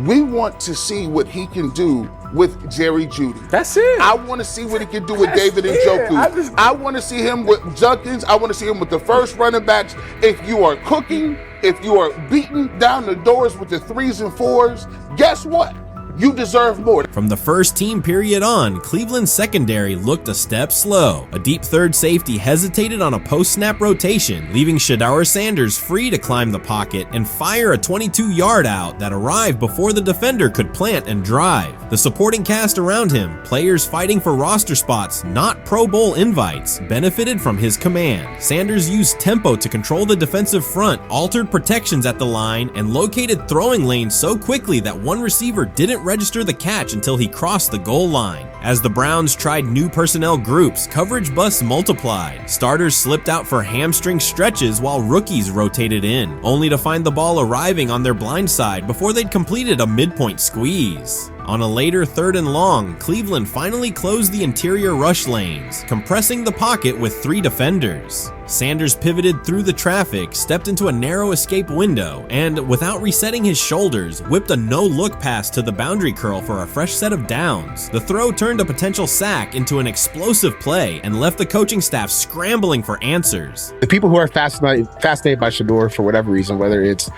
We want to see what he can do with Jerry Jeudy. That's it. I want to see what he can do with David Njoku. I want to see him with Junkins. I want to see him with the first running backs. If you are cooking, if you are beating down the doors with the 3s and 4s, guess what? You deserve more. From the first team period on, Cleveland's secondary looked a step slow. A deep third safety hesitated on a post-snap rotation, leaving Shedeur Sanders free to climb the pocket and fire a 22-yard out that arrived before the defender could plant and drive. The supporting cast around him, players fighting for roster spots, not Pro Bowl invites, benefited from his command. Sanders used tempo to control the defensive front, altered protections at the line, and located throwing lanes so quickly that one receiver didn't register the catch until he crossed the goal line. As the Browns tried new personnel groups, coverage busts multiplied. Starters slipped out for hamstring stretches while rookies rotated in, only to find the ball arriving on their blind side before they'd completed a midpoint squeeze. On a later 3rd and long, Cleveland finally closed the interior rush lanes, compressing the pocket with 3 defenders. Sanders pivoted through the traffic, stepped into a narrow escape window, and without resetting his shoulders, whipped a no-look pass to the boundary curl for a fresh set of downs. The throw turned a potential sack into an explosive play and left the coaching staff scrambling for answers. The people who are fascinated by Shedeur for whatever reason, whether it's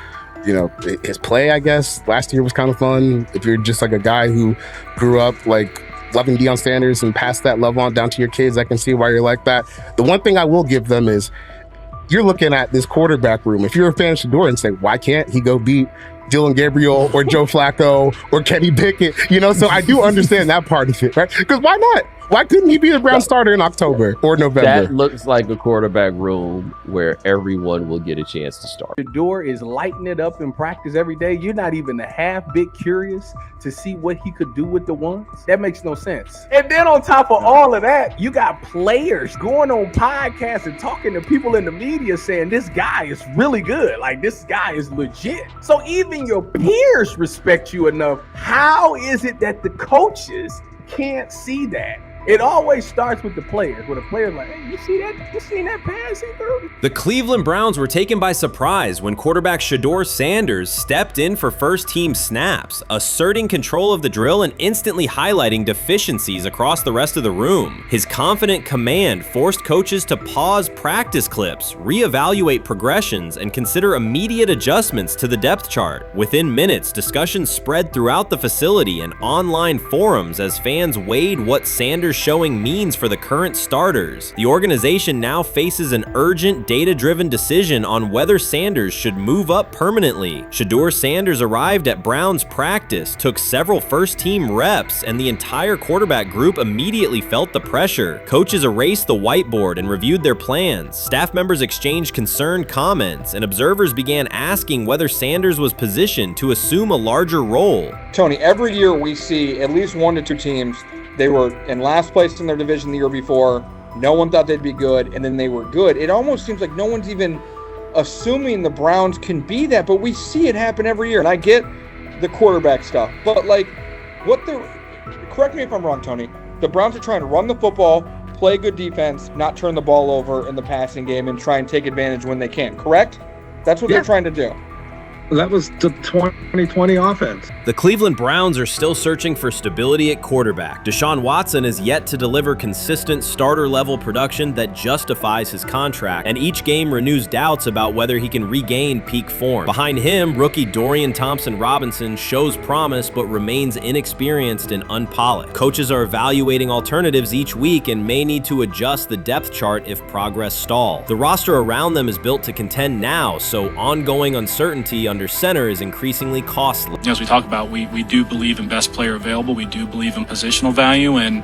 his play, I guess last year was kind of fun. If you're just like a guy who grew up like loving Deion Sanders and passed that love on down to your kids, I can see why you're like that. The one thing I will give them is you're looking at this quarterback room. If you're a fan of Shedeur and say, why can't he go beat Dillon Gabriel or Joe Flacco or Kenny Pickett? So I do understand that part of it, right? Because why not? Why couldn't he be a Brown starter in October or November? That looks like a quarterback room where everyone will get a chance to start. Shedeur is lighting it up in practice every day. You're not even a half bit curious to see what he could do with the ones. That makes no sense. And then on top of all of that, you got players going on podcasts and talking to people in the media saying this guy is really good. Like, this guy is legit. So even your peers respect you enough. How is it that the coaches can't see that? It always starts with the players, where the players like, hey, you see that? You seen that pass he threw? The Cleveland Browns were taken by surprise when quarterback Shedeur Sanders stepped in for first-team snaps, asserting control of the drill and instantly highlighting deficiencies across the rest of the room. His confident command forced coaches to pause practice clips, reevaluate progressions, and consider immediate adjustments to the depth chart. Within minutes, discussions spread throughout the facility and online forums as fans weighed what Sanders' showing means for the current starters. The organization now faces an urgent, data-driven decision on whether Sanders should move up permanently. Shedeur Sanders arrived at Browns practice, took several first-team reps, and the entire quarterback group immediately felt the pressure. Coaches erased the whiteboard and reviewed their plans. Staff members exchanged concerned comments, and observers began asking whether Sanders was positioned to assume a larger role. Tony, every year we see at least 1 to 2 teams. They were in last place in their division the year before. No one thought they'd be good, and then they were good. It almost seems like no one's even assuming the Browns can be that, but we see it happen every year. And I get the quarterback stuff, but correct me if I'm wrong, Tony. The Browns are trying to run the football, play good defense, not turn the ball over in the passing game, and try and take advantage when they can, correct? That's what they're trying to do. That was the 2020 offense. The Cleveland Browns are still searching for stability at quarterback. Deshaun Watson is yet to deliver consistent starter-level production that justifies his contract, and each game renews doubts about whether he can regain peak form. Behind him, rookie Dorian Thompson-Robinson shows promise but remains inexperienced and unpolished. Coaches are evaluating alternatives each week and may need to adjust the depth chart if progress stalls. The roster around them is built to contend now, so ongoing uncertainty under center is increasingly costly. As we talk about, we do believe in best player available. We do believe in positional value, and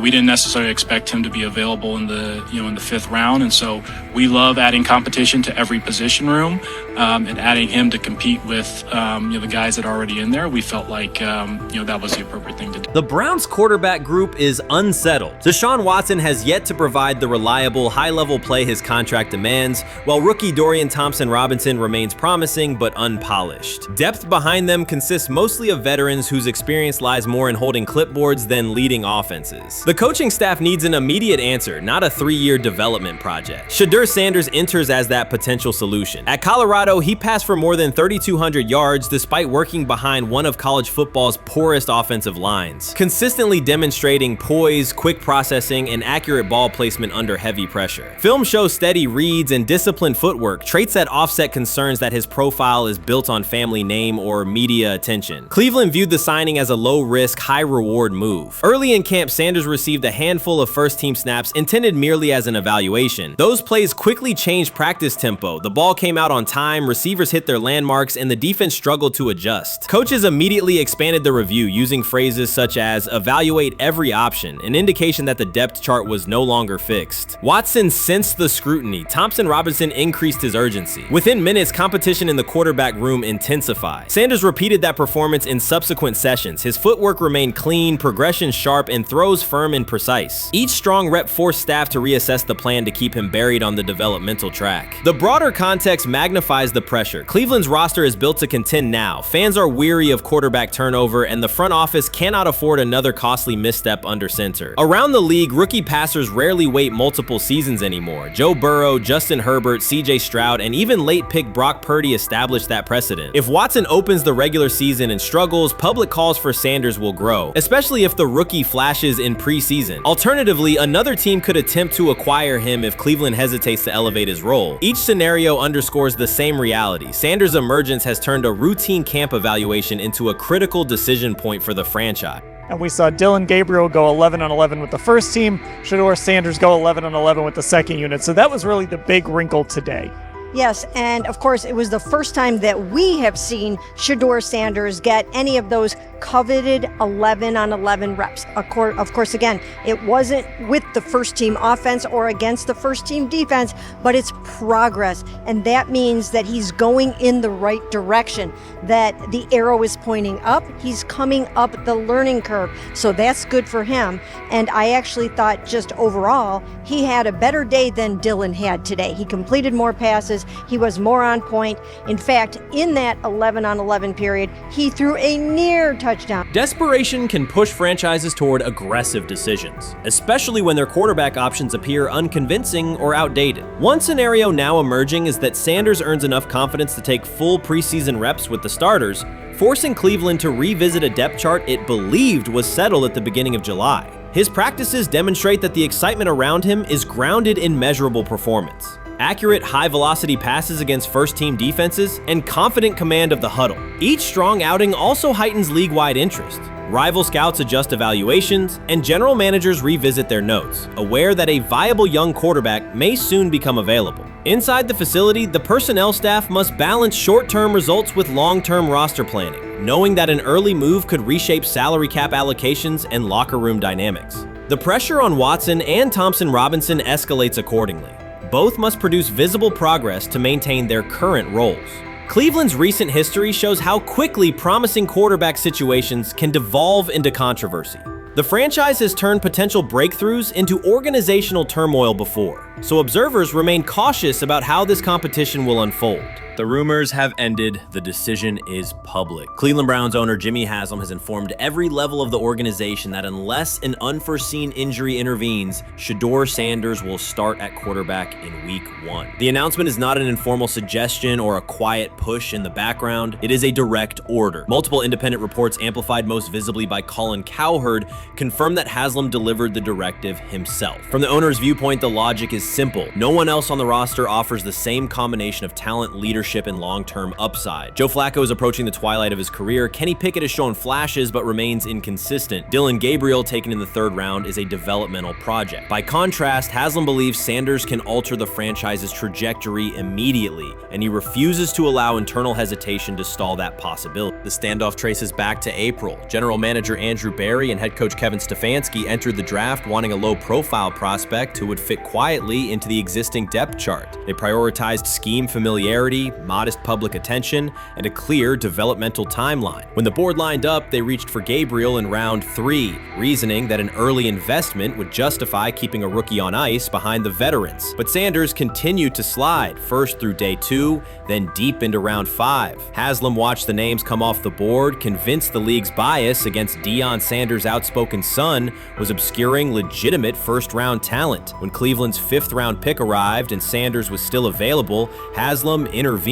we didn't necessarily expect him to be available in the 5th round, and so we love adding competition to every position room and adding him to compete with the guys that are already in there. We felt like that was the appropriate thing to do. The Browns quarterback group is unsettled. Deshaun Watson has yet to provide the reliable, high-level play his contract demands, while rookie Dorian Thompson-Robinson remains promising but unpolished. Depth behind them consists mostly of veterans whose experience lies more in holding clipboards than leading offenses. The coaching staff needs an immediate answer, not a 3-year development project. Shedeur Sanders enters as that potential solution. At Colorado, he passed for more than 3,200 yards despite working behind one of college football's poorest offensive lines, consistently demonstrating poise, quick processing, and accurate ball placement under heavy pressure. Film shows steady reads and disciplined footwork, traits that offset concerns that his profile is built on family name or media attention. Cleveland viewed the signing as a low-risk, high-reward move. Early in camp, Sanders received a handful of first-team snaps intended merely as an evaluation. Those plays quickly changed practice tempo. The ball came out on time, receivers hit their landmarks, and the defense struggled to adjust. Coaches immediately expanded the review using phrases such as evaluate every option, an indication that the depth chart was no longer fixed. Watson sensed the scrutiny. Thompson-Robinson increased his urgency. Within minutes, competition in the quarterback room intensified. Sanders repeated that performance in subsequent sessions. His footwork remained clean, progression sharp, sharp and throws firm and precise. Each strong rep forced staff to reassess the plan to keep him buried on the developmental track. The broader context magnifies the pressure. Cleveland's roster is built to contend now. Fans are weary of quarterback turnover, and the front office cannot afford another costly misstep under center. Around the league, rookie passers rarely wait multiple seasons anymore. Joe Burrow, Justin Herbert, CJ Stroud, and even late pick Brock Purdy established that precedent. If Watson opens the regular season and struggles, public calls for Sanders will grow, especially if the rookie flashes in preseason. Alternatively, another team could attempt to acquire him if Cleveland hesitates to elevate his role. Each scenario underscores the same reality. Sanders' emergence has turned a routine camp evaluation into a critical decision point for the franchise. And we saw Dillon Gabriel go 11-11 with the first team, Shedeur Sanders go 11-11 with the second unit. So that was really the big wrinkle today. Yes, and of course, it was the first time that we have seen Shedeur Sanders get any of those coveted 11-on-11 reps. Of course, again, it wasn't with the first team offense or against the first team defense, but it's progress. And that means that he's going in the right direction, that the arrow is pointing up. He's coming up the learning curve. So that's good for him. And I actually thought just overall, he had a better day than Dillon had today. He completed more passes. He was more on point. In fact, in that 11-on-11 period, he threw a near touchdown. Desperation can push franchises toward aggressive decisions, especially when their quarterback options appear unconvincing or outdated. One scenario now emerging is that Sanders earns enough confidence to take full preseason reps with the starters, forcing Cleveland to revisit a depth chart it believed was settled at the beginning of July. His practices demonstrate that the excitement around him is grounded in measurable performance. Accurate, high-velocity passes against first-team defenses, and confident command of the huddle. Each strong outing also heightens league-wide interest. Rival scouts adjust evaluations, and general managers revisit their notes, aware that a viable young quarterback may soon become available. Inside the facility, the personnel staff must balance short-term results with long-term roster planning, knowing that an early move could reshape salary cap allocations and locker room dynamics. The pressure on Watson and Thompson Robinson escalates accordingly. Both must produce visible progress to maintain their current roles. Cleveland's recent history shows how quickly promising quarterback situations can devolve into controversy. The franchise has turned potential breakthroughs into organizational turmoil before, so observers remain cautious about how this competition will unfold. The rumors have ended. The decision is public. Cleveland Browns owner Jimmy Haslam has informed every level of the organization that unless an unforeseen injury intervenes, Shedeur Sanders will start at quarterback in Week 1. The announcement is not an informal suggestion or a quiet push in the background. It is a direct order. Multiple independent reports, amplified most visibly by Colin Cowherd, confirm that Haslam delivered the directive himself. From the owner's viewpoint, the logic is simple. No one else on the roster offers the same combination of talent, leadership, and long-term upside. Joe Flacco is approaching the twilight of his career. Kenny Pickett has shown flashes but remains inconsistent. Dillon Gabriel, taken in the third round, is a developmental project. By contrast, Haslam believes Sanders can alter the franchise's trajectory immediately, and he refuses to allow internal hesitation to stall that possibility. The standoff traces back to April. General manager Andrew Berry and head coach Kevin Stefanski entered the draft wanting a low-profile prospect who would fit quietly into the existing depth chart. They prioritized scheme familiarity, modest public attention, and a clear developmental timeline. When the board lined up, they reached for Gabriel in round 3, reasoning that an early investment would justify keeping a rookie on ice behind the veterans. But Sanders continued to slide, first through day 2, then deep into round 5. Haslam watched the names come off the board, convinced the league's bias against Deion Sanders' outspoken son was obscuring legitimate first-round talent. When Cleveland's 5th-round pick arrived and Sanders was still available, Haslam intervened.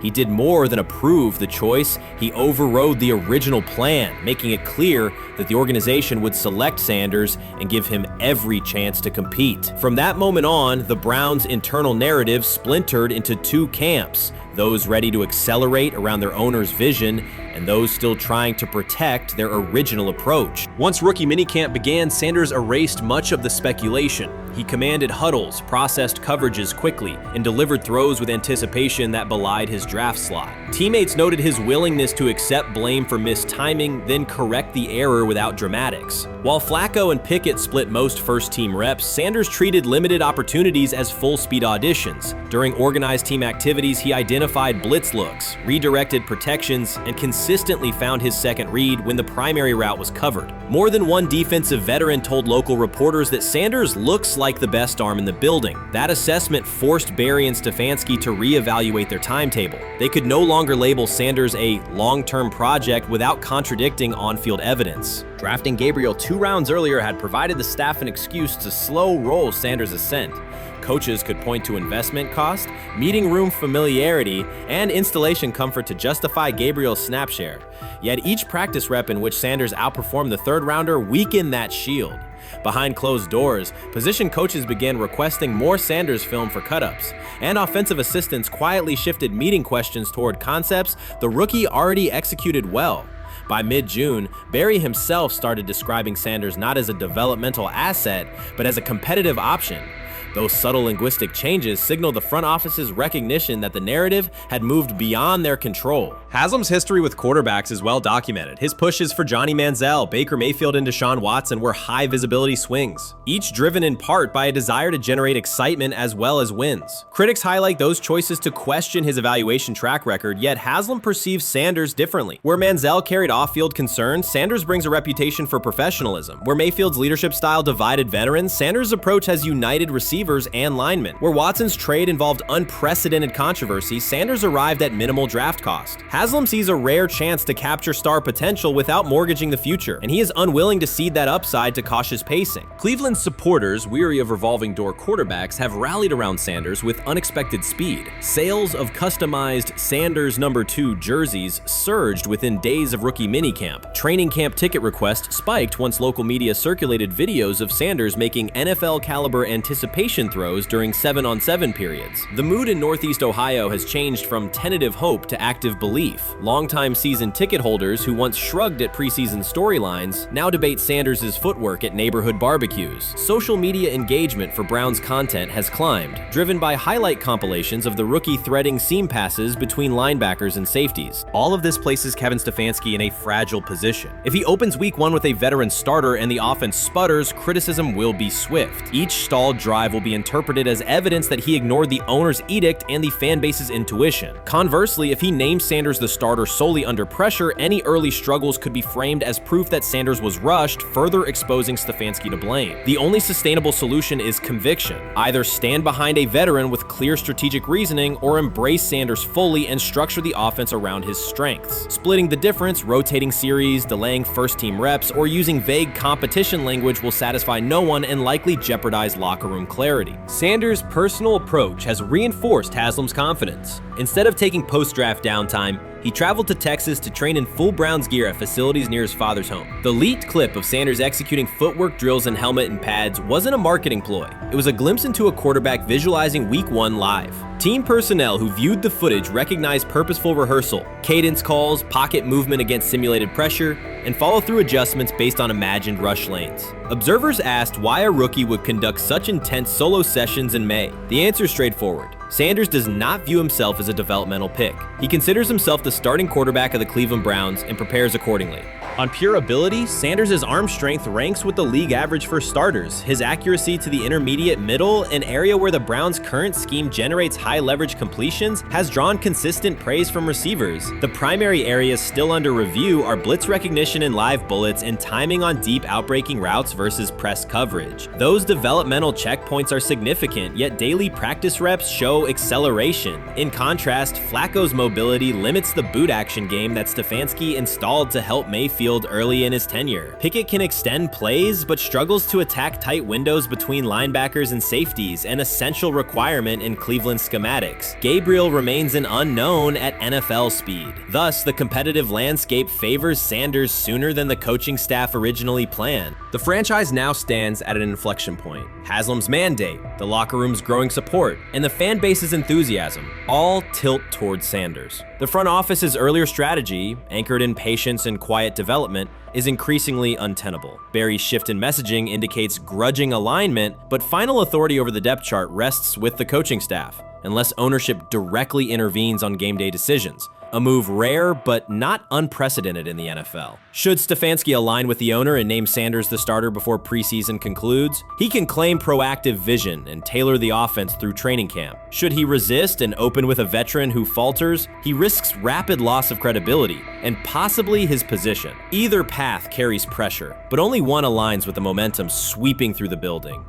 He did more than approve the choice. He overrode the original plan, making it clear that the organization would select Sanders and give him every chance to compete. From that moment on, the Browns' internal narrative splintered into 2 camps, those ready to accelerate around their owner's vision and those still trying to protect their original approach. Once rookie minicamp began, Sanders erased much of the speculation. He commanded huddles, processed coverages quickly, and delivered throws with anticipation that belied his draft slot. Teammates noted his willingness to accept blame for missed timing, then correct the error without dramatics. While Flacco and Pickett split most first-team reps, Sanders treated limited opportunities as full-speed auditions. During organized team activities, he identified blitz looks, redirected protections, and consistently found his second read when the primary route was covered. More than one defensive veteran told local reporters that Sanders looks like the best arm in the building. That assessment forced Barry and Stefanski to reevaluate their timetable. They could no longer label Sanders a long-term project without contradicting on-field evidence. Drafting Gabriel 2 rounds earlier had provided the staff an excuse to slow roll Sanders' ascent. Coaches could point to investment cost, meeting room familiarity, and installation comfort to justify Gabriel's snap share. Yet each practice rep in which Sanders outperformed the third rounder weakened that shield. Behind closed doors, position coaches began requesting more Sanders film for cut-ups, and offensive assistants quietly shifted meeting questions toward concepts the rookie already executed well. By mid-June, Barry himself started describing Sanders not as a developmental asset, but as a competitive option. Those subtle linguistic changes signal the front office's recognition that the narrative had moved beyond their control. Haslam's history with quarterbacks is well documented. His pushes for Johnny Manziel, Baker Mayfield, and Deshaun Watson were high-visibility swings, each driven in part by a desire to generate excitement as well as wins. Critics highlight those choices to question his evaluation track record, yet Haslam perceives Sanders differently. Where Manziel carried off-field concerns, Sanders brings a reputation for professionalism. Where Mayfield's leadership style divided veterans, Sanders' approach has united receivers and linemen. Where Watson's trade involved unprecedented controversy, Sanders arrived at minimal draft cost. Haslam sees a rare chance to capture star potential without mortgaging the future, and he is unwilling to cede that upside to cautious pacing. Cleveland's supporters, weary of revolving door quarterbacks, have rallied around Sanders with unexpected speed. Sales of customized Sanders number 2 jerseys surged within days of rookie minicamp. Training camp ticket requests spiked once local media circulated videos of Sanders making NFL-caliber anticipation throws during 7-on-7 periods. The mood in Northeast Ohio has changed from tentative hope to active belief. Longtime season ticket holders who once shrugged at preseason storylines now debate Sanders' footwork at neighborhood barbecues. Social media engagement for Brown's content has climbed, driven by highlight compilations of the rookie threading seam passes between linebackers and safeties. All of this places Kevin Stefanski in a fragile position. If he opens week 1 with a veteran starter and the offense sputters, criticism will be swift. Each stalled drive will be interpreted as evidence that he ignored the owner's edict and the fan base's intuition. Conversely, if he names Sanders the starter solely under pressure, any early struggles could be framed as proof that Sanders was rushed, further exposing Stefanski to blame. The only sustainable solution is conviction. Either stand behind a veteran with clear strategic reasoning or embrace Sanders fully and structure the offense around his strengths. Splitting the difference, rotating series, delaying first-team reps, or using vague competition language will satisfy no one and likely jeopardize locker room clarity. Sanders' personal approach has reinforced Haslam's confidence. Instead of taking post-draft downtime, he traveled to Texas to train in full Browns gear at facilities near his father's home. The leaked clip of Sanders executing footwork drills in helmet and pads wasn't a marketing ploy. It was a glimpse into a quarterback visualizing Week 1 live. Team personnel who viewed the footage recognized purposeful rehearsal, cadence calls, pocket movement against simulated pressure, and follow-through adjustments based on imagined rush lanes. Observers asked why a rookie would conduct such intense solo sessions in May. The answer is straightforward. Sanders does not view himself as a developmental pick. He considers himself the starting quarterback of the Cleveland Browns and prepares accordingly. On pure ability, Sanders' arm strength ranks with the league average for starters. His accuracy to the intermediate middle, an area where the Browns' current scheme generates high-leverage completions, has drawn consistent praise from receivers. The primary areas still under review are blitz recognition and live bullets and timing on deep outbreaking routes versus press coverage. Those developmental checkpoints are significant, yet daily practice reps show acceleration. In contrast, Flacco's mobility limits the boot action game that Stefanski installed to help Mayfield early in his tenure. Pickett can extend plays, but struggles to attack tight windows between linebackers and safeties, an essential requirement in Cleveland schematics. Gabriel remains an unknown at NFL speed. Thus, the competitive landscape favors Sanders sooner than the coaching staff originally planned. The franchise now stands at an inflection point. Haslam's mandate, the locker room's growing support, and the fan base's enthusiasm all tilt towards Sanders. The front office's earlier strategy, anchored in patience and quiet development, is increasingly untenable. Barry's shift in messaging indicates grudging alignment, but final authority over the depth chart rests with the coaching staff, unless ownership directly intervenes on game day decisions. a move rare but not unprecedented in the NFL. Should Stefanski align with the owner and name Sanders the starter before preseason concludes, he can claim proactive vision and tailor the offense through training camp. Should he resist and open with a veteran who falters, he risks rapid loss of credibility and possibly his position. Either path carries pressure, but only one aligns with the momentum sweeping through the building.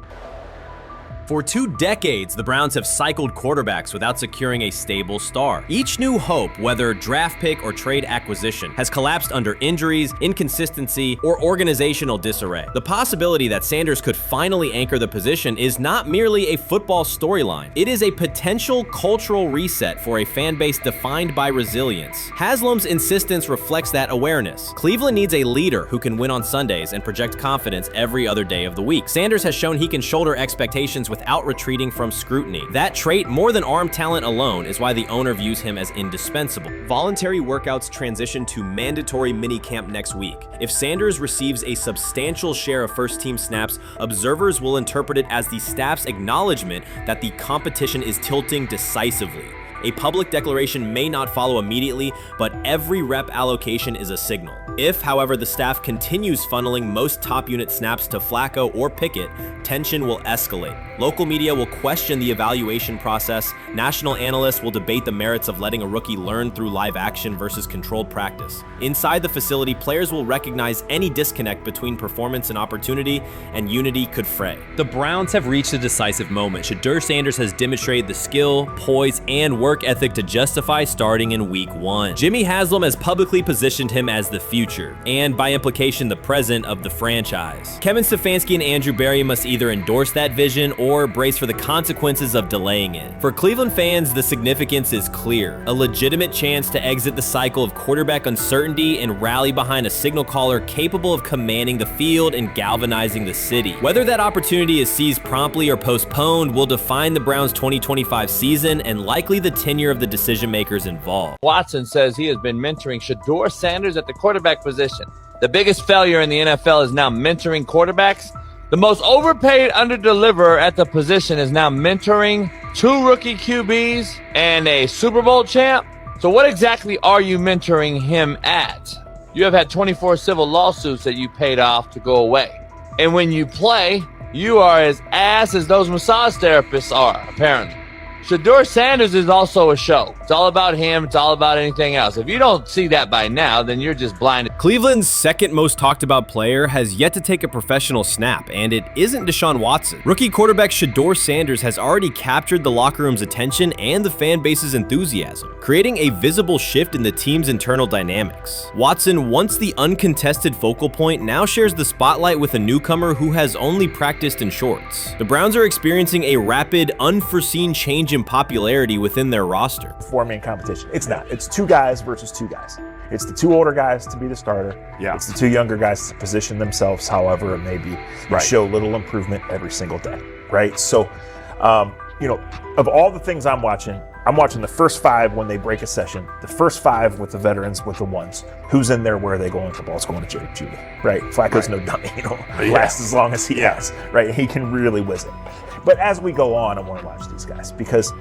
For 2 decades, the Browns have cycled quarterbacks without securing a stable star. Each new hope, whether draft pick or trade acquisition, has collapsed under injuries, inconsistency, or organizational disarray. The possibility that Sanders could finally anchor the position is not merely a football storyline. It is a potential cultural reset for a fan base defined by resilience. Haslam's insistence reflects that awareness. Cleveland needs a leader who can win on Sundays and project confidence every other day of the week. Sanders has shown he can shoulder expectations without retreating from scrutiny. That trait, more than arm talent alone, is why the owner views him as indispensable. Voluntary workouts transition to mandatory minicamp next week. If Sanders receives a substantial share of first-team snaps, observers will interpret it as the staff's acknowledgement that the competition is tilting decisively. A public declaration may not follow immediately, but every rep allocation is a signal. If, however, the staff continues funneling most top unit snaps to Flacco or Pickett, tension will escalate. Local media will question the evaluation process. National analysts will debate the merits of letting a rookie learn through live action versus controlled practice. Inside the facility, players will recognize any disconnect between performance and opportunity, and unity could fray. The Browns have reached a decisive moment. Shedeur Sanders has demonstrated the skill, poise, and work ethic to justify starting in Week 1. Jimmy Haslam has publicly positioned him as the future, and by implication the present of the franchise. Kevin Stefanski and Andrew Berry must either endorse that vision or brace for the consequences of delaying it. For Cleveland fans, the significance is clear. A legitimate chance to exit the cycle of quarterback uncertainty and rally behind a signal caller capable of commanding the field and galvanizing the city. Whether that opportunity is seized promptly or postponed will define the Browns' 2025 season and likely the tenure of the decision makers involved. Watson says he has been mentoring Shedeur Sanders at the quarterback position. The biggest failure in the NFL is now mentoring quarterbacks. The most overpaid underdeliverer at the position is now mentoring 2 rookie QBs and a Super Bowl champ. So what exactly are you mentoring him at? You have had 24 civil lawsuits that you paid off to go away. And when you play, you are as ass as those massage therapists are, apparently. Shedeur Sanders is also a show. It's all about him. It's all about anything else. If you don't see that by now, then you're just blinded. Cleveland's second most talked about player has yet to take a professional snap, and it isn't Deshaun Watson. Rookie quarterback Shedeur Sanders has already captured the locker room's attention and the fan base's enthusiasm, creating a visible shift in the team's internal dynamics. Watson, once the uncontested focal point, now shares the spotlight with a newcomer who has only practiced in shorts. The Browns are experiencing a rapid, unforeseen change in popularity within their roster. Four-man competition. It's not. It's 2 guys versus 2 guys. It's the 2 older guys to be the starter. Yeah. It's the 2 younger guys to position themselves however it may be. Right. Show little improvement every single day. Right. So, of all the things I'm watching the first 5 when they break a session, the first 5 with the veterans, with the ones. Who's in there? Where are they going? The ball's going to Jerry Judy. Right. Flacco's no dummy. Lasts as long as he has. Right. He can really whiz it. But as we go on, I want to watch these guys because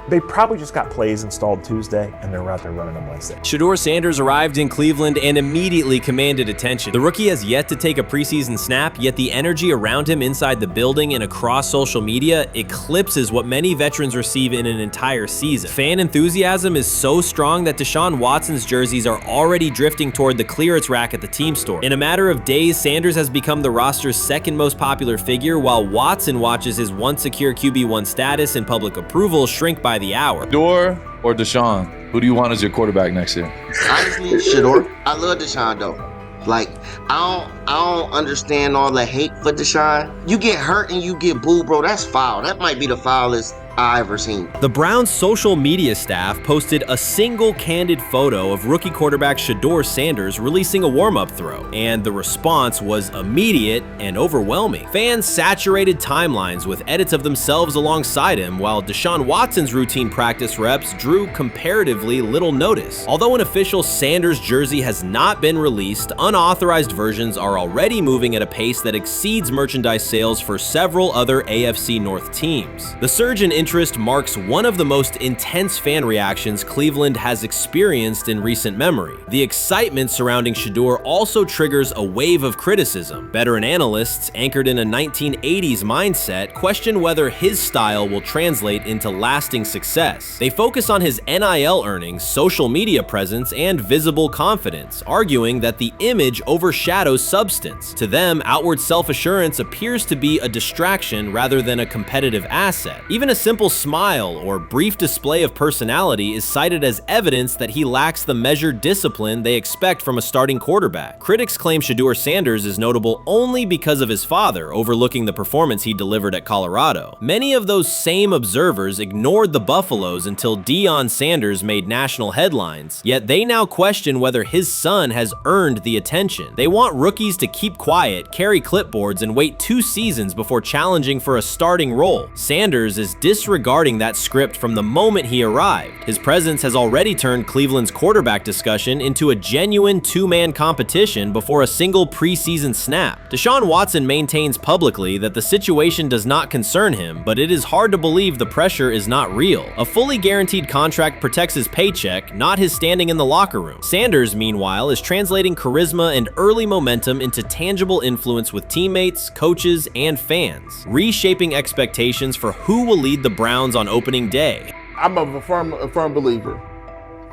they probably just got plays installed Tuesday and they're out there running them Wednesday. Shedeur Sanders arrived in Cleveland and immediately commanded attention. The rookie has yet to take a preseason snap, yet the energy around him inside the building and across social media eclipses what many veterans receive in an entire season. Fan enthusiasm is so strong that Deshaun Watson's jerseys are already drifting toward the clearance rack at the team store. In a matter of days, Sanders has become the roster's second most popular figure, while Watson watches his once secure QB1 status and public approval shrink by the hour. Shedeur or Deshaun? Who do you want as your quarterback next year? Honestly, Shedeur. I love Deshaun though. Like, I don't understand all the hate for Deshaun. You get hurt and you get booed, bro. That's foul. That might be the foulest I ever seen. The Browns' social media staff posted a single candid photo of rookie quarterback Shedeur Sanders releasing a warm-up throw, and the response was immediate and overwhelming. Fans saturated timelines with edits of themselves alongside him, while Deshaun Watson's routine practice reps drew comparatively little notice. Although an official Sanders jersey has not been released, unauthorized versions are already moving at a pace that exceeds merchandise sales for several other AFC North teams. The surge in interest marks one of the most intense fan reactions Cleveland has experienced in recent memory. The excitement surrounding Shedeur also triggers a wave of criticism. Veteran analysts, anchored in a 1980s mindset, question whether his style will translate into lasting success. They focus on his NIL earnings, social media presence, and visible confidence, arguing that the image overshadows substance. To them, outward self-assurance appears to be a distraction rather than a competitive asset. Even a simple smile or brief display of personality is cited as evidence that he lacks the measured discipline they expect from a starting quarterback. Critics claim Shedeur Sanders is notable only because of his father overlooking the performance he delivered at Colorado. Many of those same observers ignored the Buffaloes until Deion Sanders made national headlines, yet they now question whether his son has earned the attention. They want rookies to keep quiet, carry clipboards, and wait 2 seasons before challenging for a starting role. Sanders is disregarding that script from the moment he arrived. His presence has already turned Cleveland's quarterback discussion into a genuine 2-man competition before a single preseason snap. Deshaun Watson maintains publicly that the situation does not concern him, but it is hard to believe the pressure is not real. A fully guaranteed contract protects his paycheck, not his standing in the locker room. Sanders, meanwhile, is translating charisma and early momentum into tangible influence with teammates, coaches, and fans, reshaping expectations for who will lead the Browns on opening day. I'm a firm believer.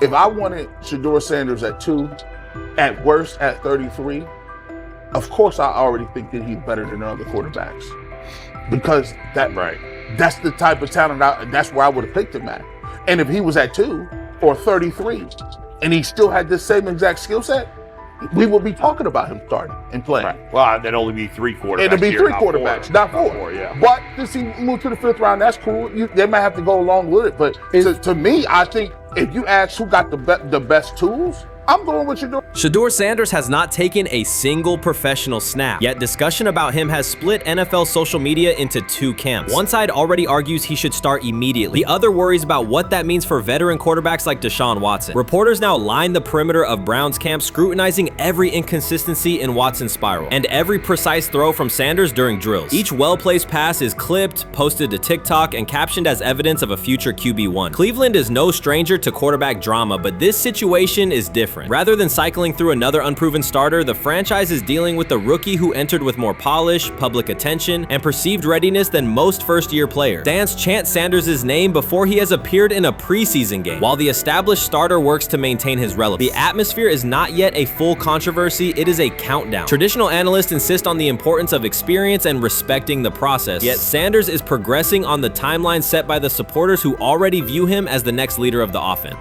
If I wanted Shedeur Sanders at 2, at worst at 33, of course I already think that he's better than other quarterbacks. Because that's the type of talent, that's where I would have picked him at. And if he was at 2 or 33, and he still had the same exact skill set, we would be talking about him starting and playing. Right. Well, there'd only be 3 quarterbacks. It'd be 3 not quarterbacks, 4. not 4. Yeah. But since he moved to the 5th round, that's cool. They might have to go along with it. But to me, I think if you ask who got the best tools, I'm going with Shedeur. Shedeur Sanders has not taken a single professional snap, yet discussion about him has split NFL social media into 2 camps. One side already argues he should start immediately. The other worries about what that means for veteran quarterbacks like Deshaun Watson. Reporters now line the perimeter of Browns camp, scrutinizing every inconsistency in Watson's spiral and every precise throw from Sanders during drills. Each well-placed pass is clipped, posted to TikTok, and captioned as evidence of a future QB1. Cleveland is no stranger to quarterback drama, but this situation is different. Rather than cycling through another unproven starter, the franchise is dealing with a rookie who entered with more polish, public attention, and perceived readiness than most first-year players. Fans chant Sanders' name before he has appeared in a preseason game, while the established starter works to maintain his relevance. The atmosphere is not yet a full controversy, it is a countdown. Traditional analysts insist on the importance of experience and respecting the process, yet Sanders is progressing on the timeline set by the supporters who already view him as the next leader of the offense.